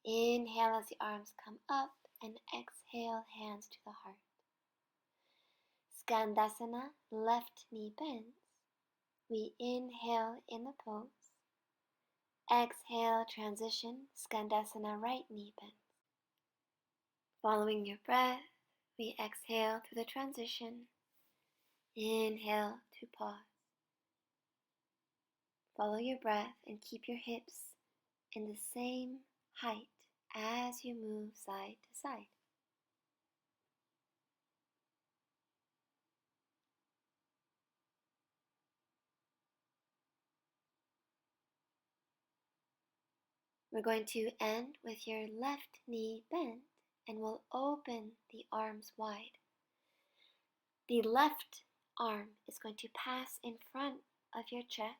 A: Inhale as the arms come up and exhale, hands to the heart. Skandasana, left knee bends. We inhale in the pose. Exhale, transition, Skandasana, right knee bends. Following your breath, we exhale through the transition. Inhale to pause. Follow your breath and keep your hips in the same height as you move side to side. We're going to end with your left knee bent and we'll open the arms wide. The left arm is going to pass in front of your chest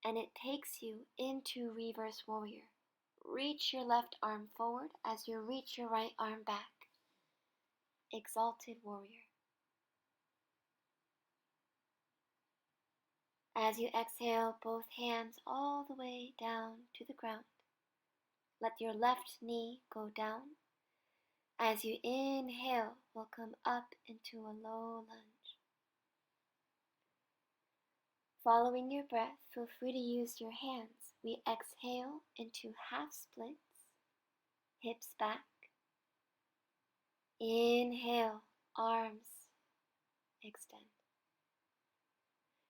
A: and it takes you into reverse warrior. Reach your left arm forward as you reach your right arm back. Exalted warrior. As you exhale, both hands all the way down to the ground. Let your left knee go down. As you inhale, we'll come up into a low lunge. Following your breath, feel free to use your hands. We exhale into half splits, hips back. Inhale, arms extend.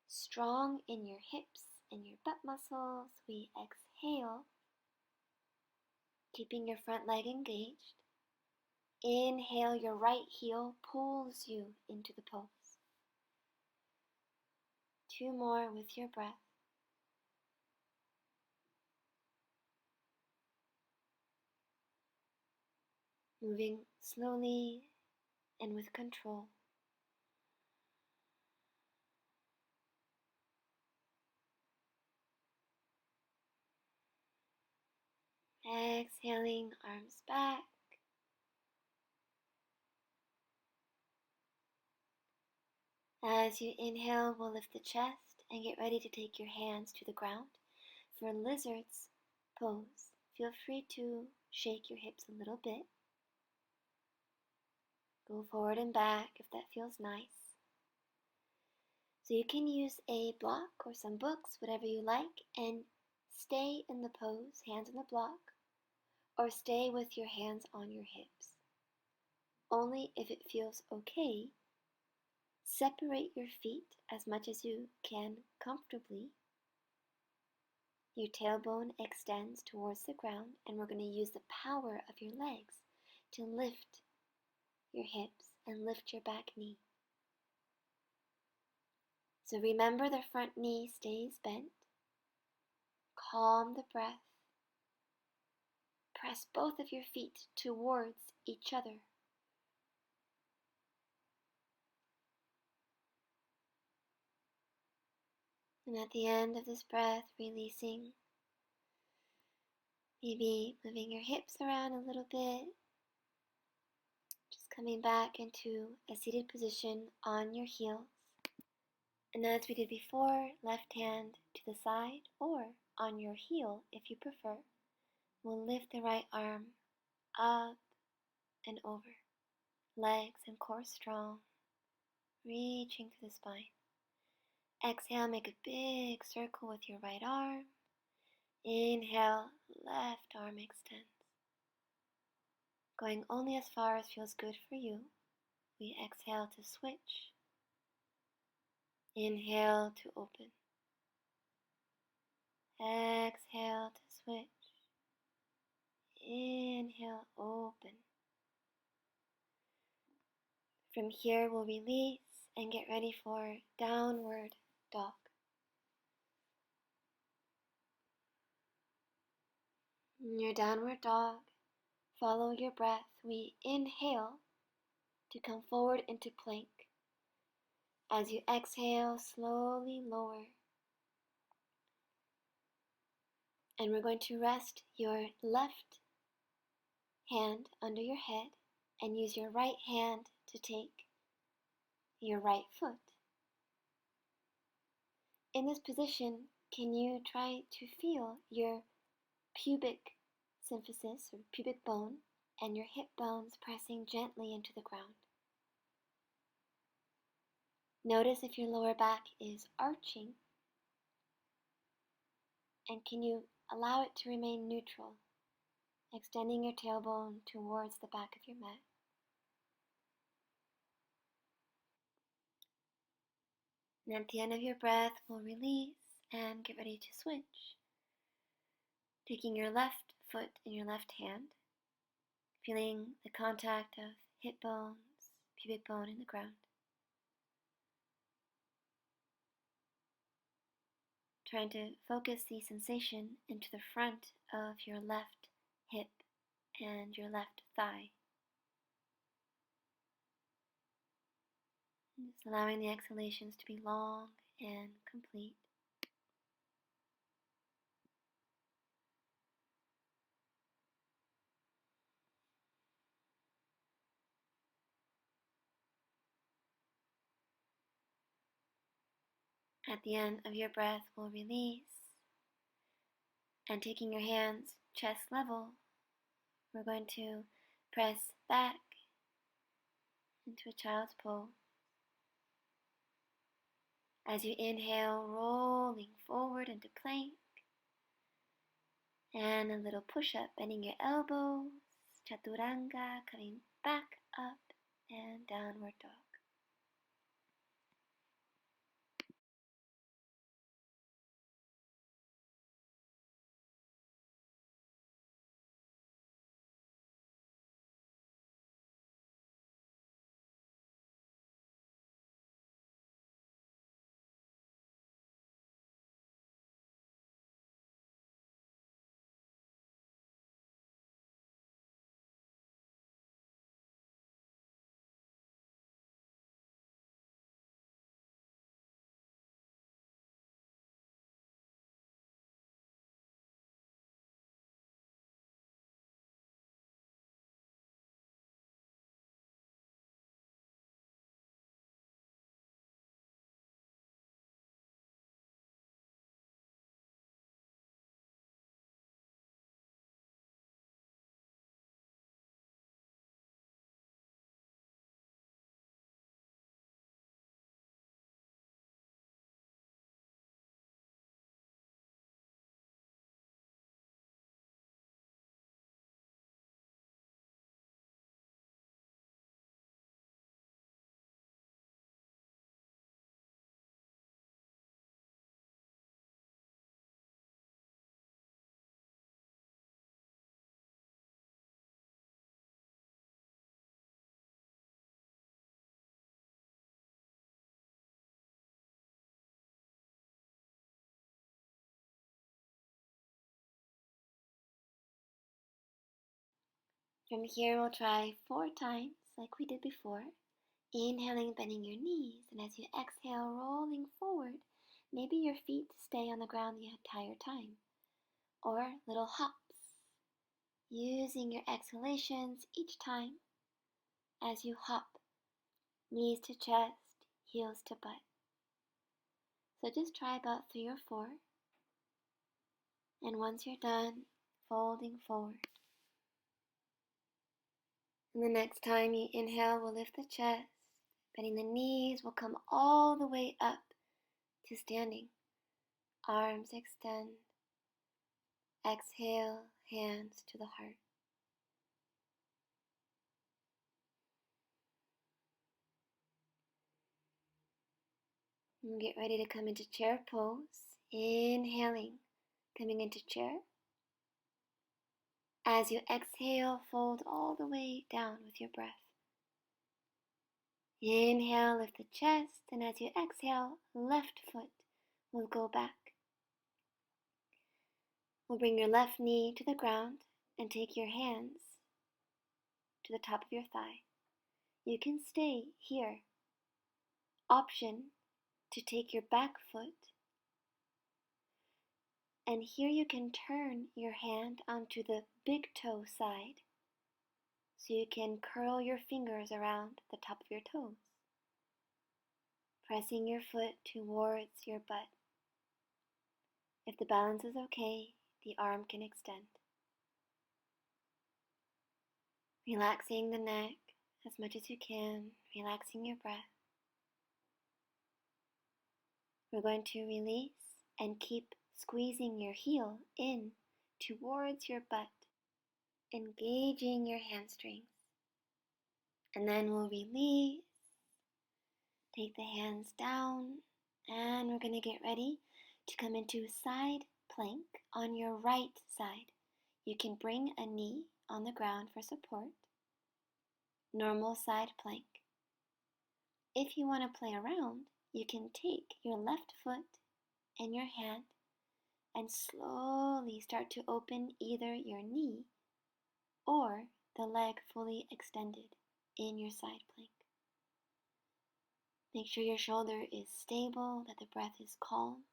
A: Strong in your hips and your butt muscles. We exhale, keeping your front leg engaged. Inhale, your right heel pulls you into the pose. 2 more with your breath. Moving slowly and with control. Exhaling, arms back. As you inhale, we'll lift the chest and get ready to take your hands to the ground for lizard's pose. Feel free to shake your hips a little bit. Go forward and back if that feels nice. So you can use a block or some books, whatever you like, and stay in the pose, hands on the block, or stay with your hands on your hips. Only if it feels okay, separate your feet as much as you can comfortably. Your tailbone extends towards the ground, and we're going to use the power of your legs to lift your hips and lift your back knee. So remember the front knee stays bent. Calm the breath. Press both of your feet towards each other. And at the end of this breath, releasing. Maybe moving your hips around a little bit. Just coming back into a seated position on your heels. And as we did before, left hand to the side or on your heel if you prefer. We'll lift the right arm up and over. Legs and core strong, reaching through the spine. Exhale, make a big circle with your right arm. Inhale, left arm extends. Going only as far as feels good for you. We exhale to switch. Inhale to open. Exhale to switch. Inhale, open. From here, we'll release and get ready for downward dog. In your downward dog, follow your breath. We inhale to come forward into plank. As you exhale, slowly lower. And we're going to rest your left hand under your head and use your right hand to take your right foot. In this position, can you try to feel your pubic symphysis or pubic bone and your hip bones pressing gently into the ground? Notice if your lower back is arching, and can you allow it to remain neutral, extending your tailbone towards the back of your mat. And at the end of your breath, we'll release and get ready to switch. Taking your left foot in your left hand, feeling the contact of hip bones, pubic bone in the ground. Trying to focus the sensation into the front of your left hip and your left thigh. Just allowing the exhalations to be long and complete. At the end of your breath, we'll release, and taking your hands chest level, we're going to press back into a child's pose. As you inhale, rolling forward into plank, and a little push-up, bending your elbows, chaturanga, coming back up, and downward dog. From here, we'll try 4 times like we did before. Inhaling, bending your knees, and as you exhale, rolling forward, maybe your feet stay on the ground the entire time, or little hops, using your exhalations each time as you hop, knees to chest, heels to butt. So just try about 3 or 4, and once you're done, folding forward. And the next time you inhale, we'll lift the chest, bending the knees, will come all the way up to standing. Arms extend. Exhale, hands to the heart. And get ready to come into chair pose. Inhaling, coming into chair. As you exhale, fold all the way down with your breath. Inhale, lift the chest, and as you exhale, left foot will go back. We'll bring your left knee to the ground and take your hands to the top of your thigh. You can stay here. Option to take your back foot, and here you can turn your hand onto the big toe side so you can curl your fingers around the top of your toes, pressing your foot towards your butt. If the balance is okay, the arm can extend. Relaxing the neck as much as you can, relaxing your breath. We're going to release and keep squeezing your heel in towards your butt, engaging your hamstrings. And then we'll release, take the hands down, and we're going to get ready to come into side plank on your right side. You can bring a knee on the ground for support. Normal side plank. If you want to play around, you can take your left foot in your hand and slowly start to open either your knee or the leg fully extended in your side plank. Make sure your shoulder is stable, that the breath is calm,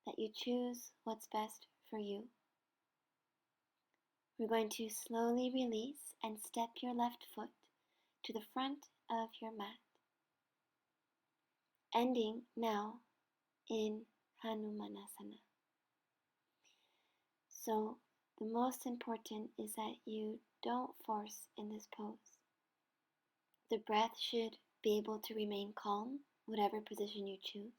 A: that you choose what's best for you. We're going to slowly release and step your left foot to the front of your mat, ending now in hanumanasana. So the most important is that you don't force in this pose. The breath should be able to remain calm, whatever position you choose.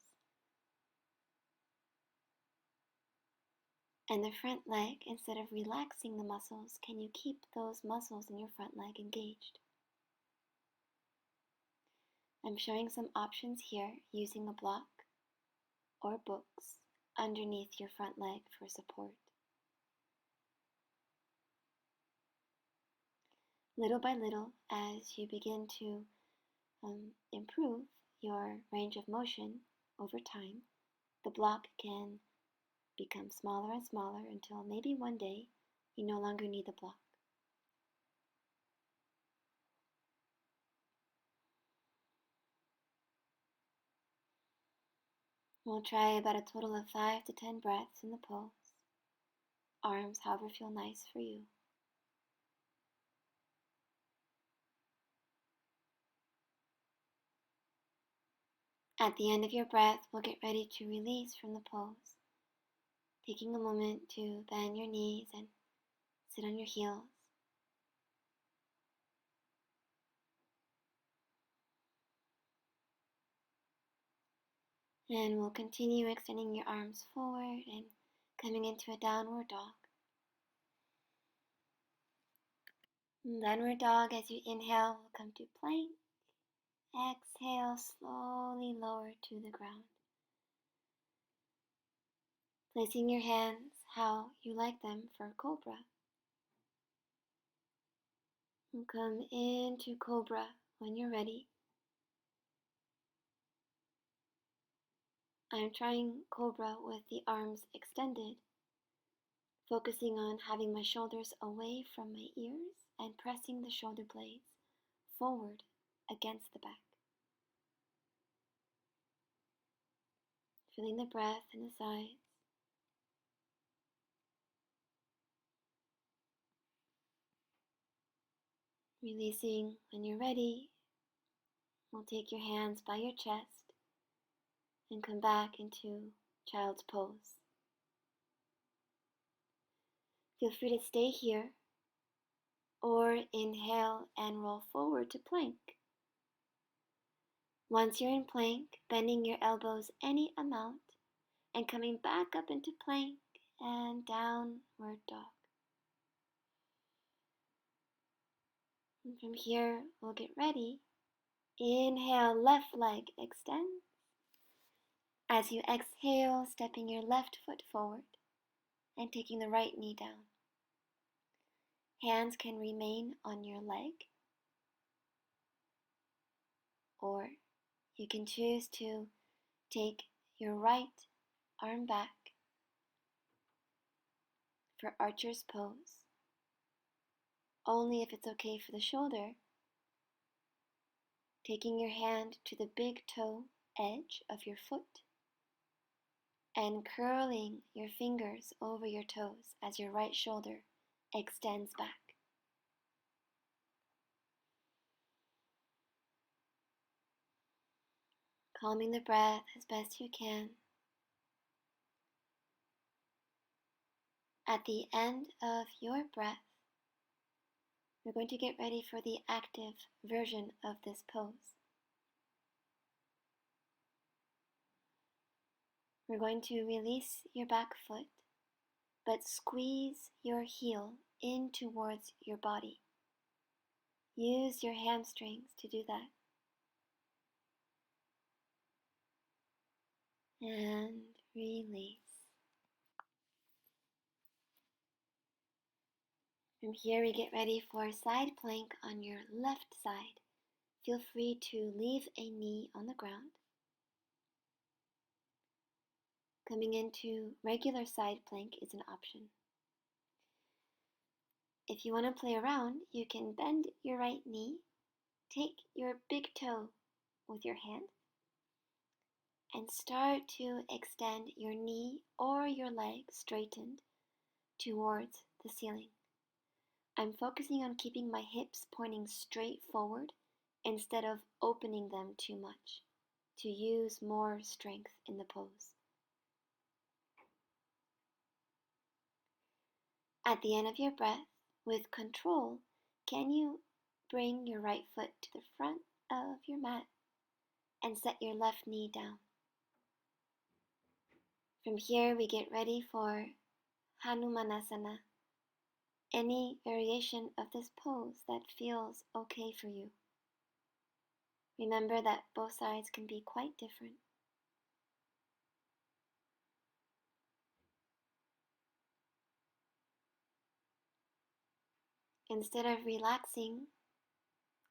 A: And the front leg, instead of relaxing the muscles, can you keep those muscles in your front leg engaged? I'm showing some options here using a block or books underneath your front leg for support. Little by little, as you begin to improve your range of motion over time, the block can become smaller and smaller until maybe one day you no longer need the block. We'll try about a total of 5 to 10 breaths in the pose. Arms, however, feel nice for you. At the end of your breath, we'll get ready to release from the pose, taking a moment to bend your knees and sit on your heels. And we'll continue extending your arms forward and coming into a downward dog. Downward dog, as you inhale, will come to plank. Exhale, slowly lower to the ground. Placing your hands how you like them for cobra. And come into cobra when you're ready. I'm trying cobra with the arms extended, focusing on having my shoulders away from my ears and pressing the shoulder blades forward against the back. Feeling the breath in the sides. Releasing when you're ready. We'll take your hands by your chest and come back into child's pose. Feel free to stay here or inhale and roll forward to plank. Once you're in plank, bending your elbows any amount and coming back up into plank and downward dog. And from here, we'll get ready. Inhale, left leg extends. As you exhale, stepping your left foot forward and taking the right knee down. Hands can remain on your leg, or you can choose to take your right arm back for archer's pose. Only if it's okay for the shoulder, taking your hand to the big toe edge of your foot and curling your fingers over your toes as your right shoulder extends back. Calming the breath as best you can. At the end of your breath, we're going to get ready for the active version of this pose. We're going to release your back foot, but squeeze your heel in towards your body. Use your hamstrings to do that. And release. From here, we get ready for side plank on your left side. Feel free to leave a knee on the ground. Coming into regular side plank is an option. If you want to play around, you can bend your right knee, take your big toe with your hand, and start to extend your knee or your leg straightened towards the ceiling. I'm focusing on keeping my hips pointing straight forward instead of opening them too much to use more strength in the pose. At the end of your breath, with control, can you bring your right foot to the front of your mat and set your left knee down? From here, we get ready for hanumanasana. Any variation of this pose that feels okay for you. Remember that both sides can be quite different. Instead of relaxing,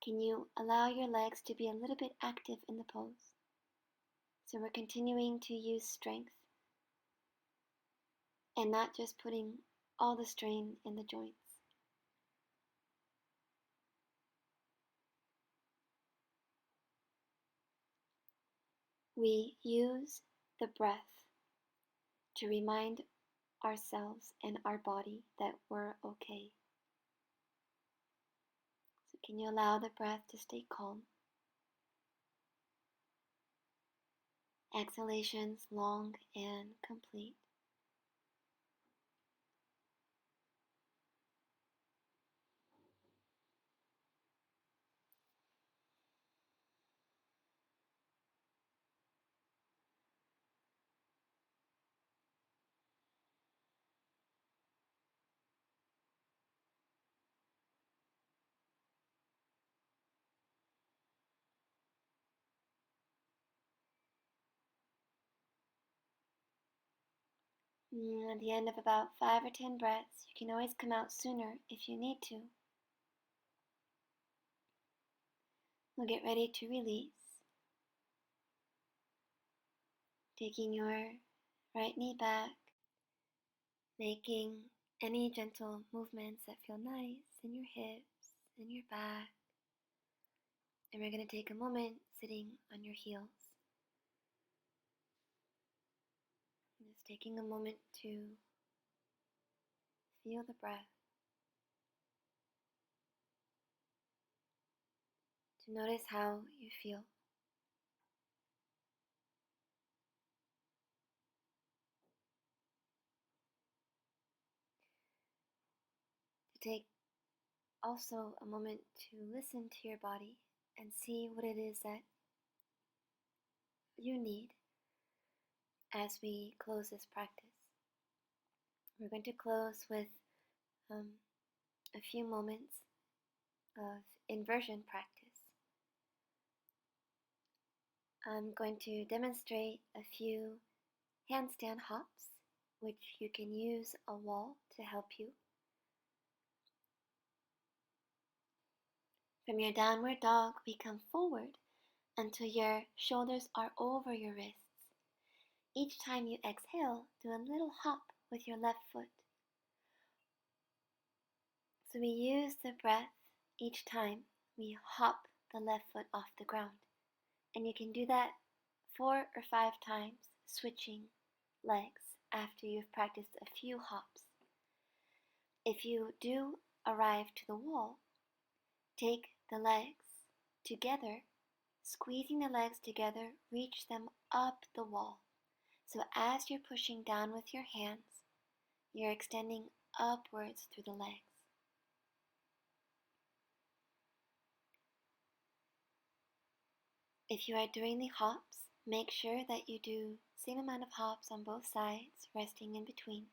A: can you allow your legs to be a little bit active in the pose? So we're continuing to use strength and not just putting all the strain in the joints. We use the breath to remind ourselves and our body that we're okay. So can you allow the breath to stay calm? Exhalations long and complete. At the end of about 5 or 10 breaths, you can always come out sooner if you need to. We'll get ready to release. Taking your right knee back, making any gentle movements that feel nice in your hips, in your back. And we're going to take a moment sitting on your heels. Just taking a moment to feel the breath, to notice how you feel. To take also a moment to listen to your body and see what it is that you need as we close this practice. We're going to close with a few moments of inversion practice. I'm going to demonstrate a few handstand hops, which you can use a wall to help you. From your downward dog, we come forward until your shoulders are over your wrists. Each time you exhale, do a little hop with your left foot. So we use the breath each time we hop the left foot off the ground. And you can do that 4 or 5 times, switching legs after you've practiced a few hops. If you do arrive to the wall, take the legs together, squeezing the legs together, reach them up the wall. So as you're pushing down with your hands, you're extending upwards through the legs. If you are doing the hops, make sure that you do same amount of hops on both sides, resting in between.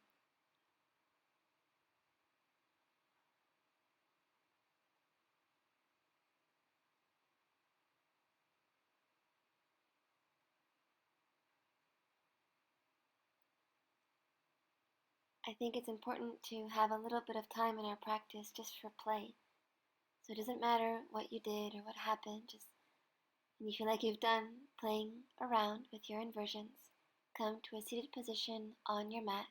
A: I think it's important to have a little bit of time in our practice just for play. So it doesn't matter what you did or what happened, just when you feel like you've done playing around with your inversions, come to a seated position on your mat.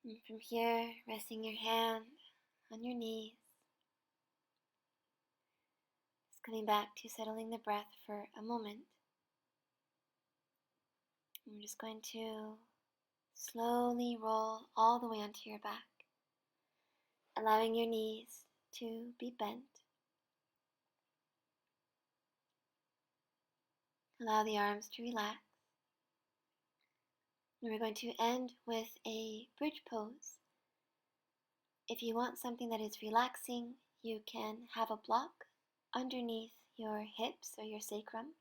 A: And from here, resting your hand on your knees, just coming back to settling the breath for a moment. And we're just going to slowly roll all the way onto your back, allowing your knees to be bent. Allow the arms to relax. We're going to end with a bridge pose. If you want something that is relaxing, you can have a block underneath your hips or your sacrum,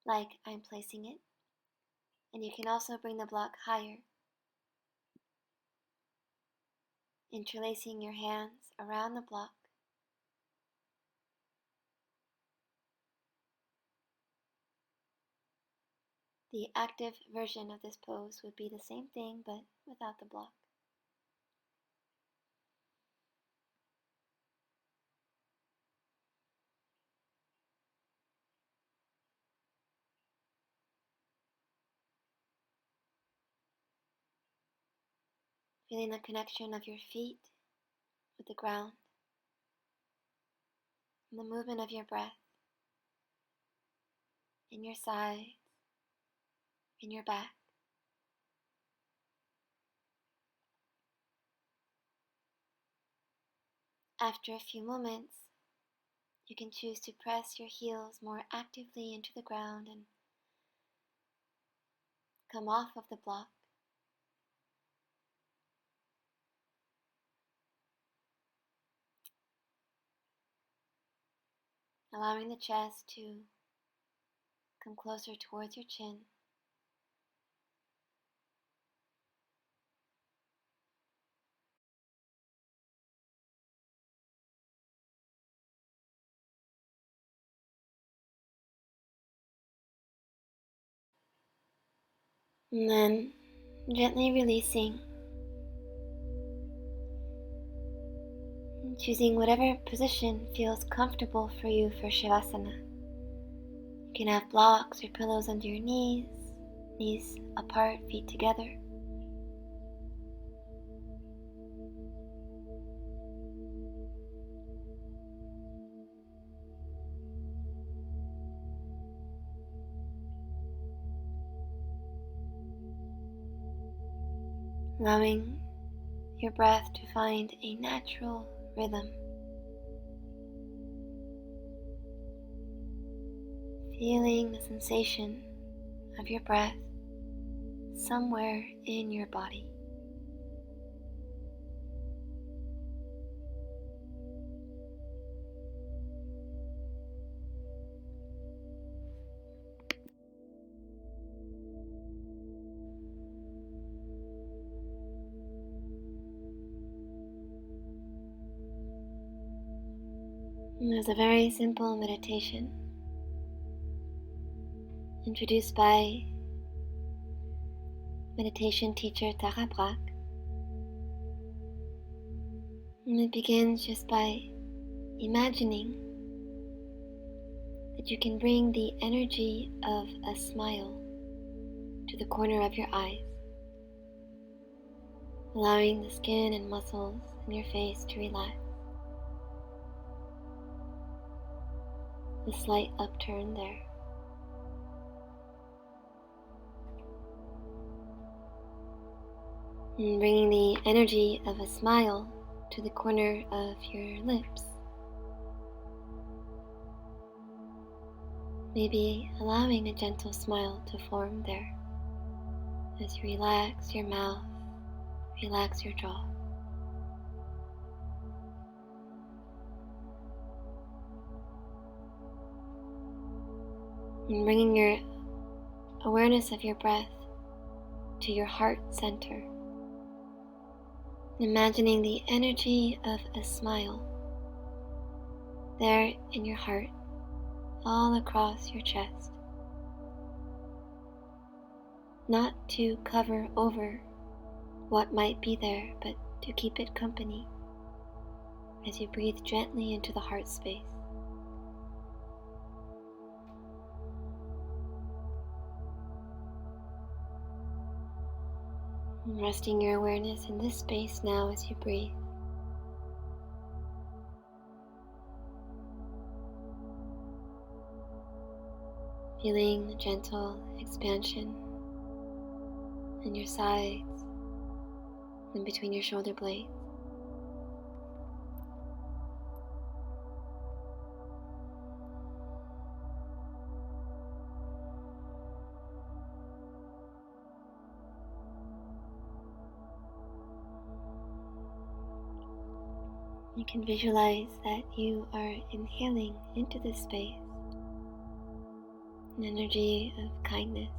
A: like I'm placing it. And you can also bring the block higher, interlacing your hands around the block. The active version of this pose would be the same thing, but without the block. Feeling the connection of your feet with the ground, and the movement of your breath in your sides, in your back. After a few moments, you can choose to press your heels more actively into the ground and come off of the block. Allowing the chest to come closer towards your chin. And then gently releasing, and choosing whatever position feels comfortable for you for Shavasana. You can have blocks or pillows under your knees apart, feet together. Allowing your breath to find a natural rhythm. Feeling the sensation of your breath somewhere in your body. And there's a very simple meditation introduced by meditation teacher Tara Brach. And it begins just by imagining that you can bring the energy of a smile to the corner of your eyes, allowing the skin and muscles in your face to relax. A slight upturn there. And bringing the energy of a smile to the corner of your lips. Maybe allowing a gentle smile to form there as you relax your mouth, relax your jaw. And bringing your awareness of your breath to your heart center. Imagining the energy of a smile there in your heart, all across your chest. Not to cover over what might be there, but to keep it company as you breathe gently into the heart space. And resting your awareness in this space now as you breathe. Feeling the gentle expansion in your sides and between your shoulder blades. You can visualize that you are inhaling into this space an energy of kindness,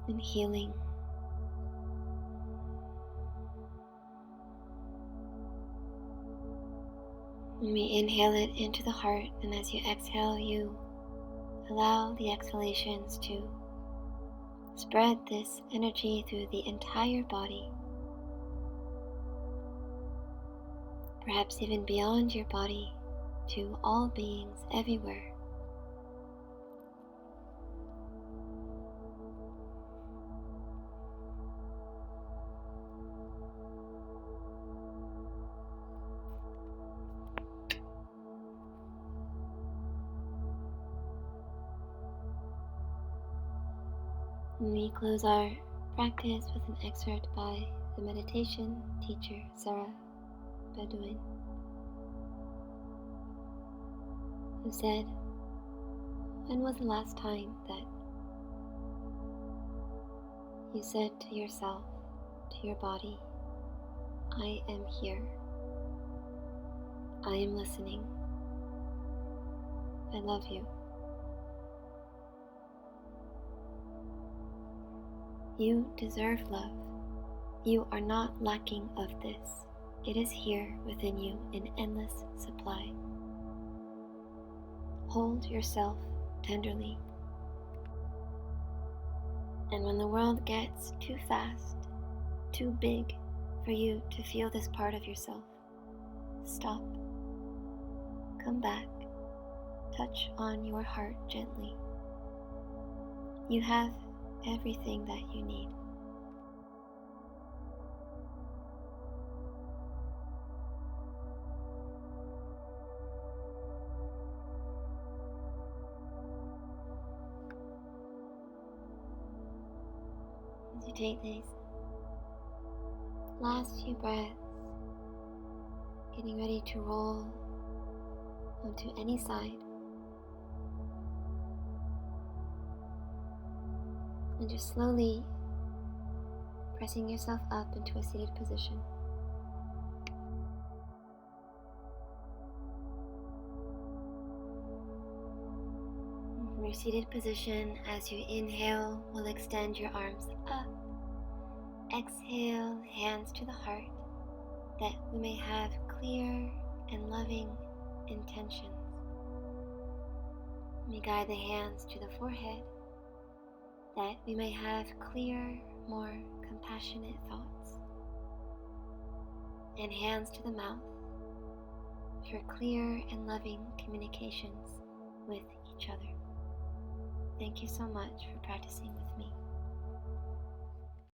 A: and healing. When we inhale it into the heart, and as you exhale, you allow the exhalations to spread this energy through the entire body, perhaps even beyond your body to all beings everywhere. And we close our practice with an excerpt by the meditation teacher, Sarah Bedouin, who said, "When was the last time that you said to yourself, to your body, I am here, I am listening, I love you. You deserve love. You are not lacking of this. It is here within you in endless supply. Hold yourself tenderly. And when the world gets too fast, too big for you to feel this part of yourself, stop. Come back. Touch on your heart gently. You have everything that you need." As you take these last few breaths, getting ready to roll onto any side, and just slowly pressing yourself up into a seated position. And from your seated position, as you inhale, we'll extend your arms up. Exhale, hands to the heart, that we may have clear and loving intentions. We guide the hands to the forehead, that we may have clear, more compassionate thoughts. And hands to the mouth for clear and loving communications with each other. Thank you so much for practicing with me.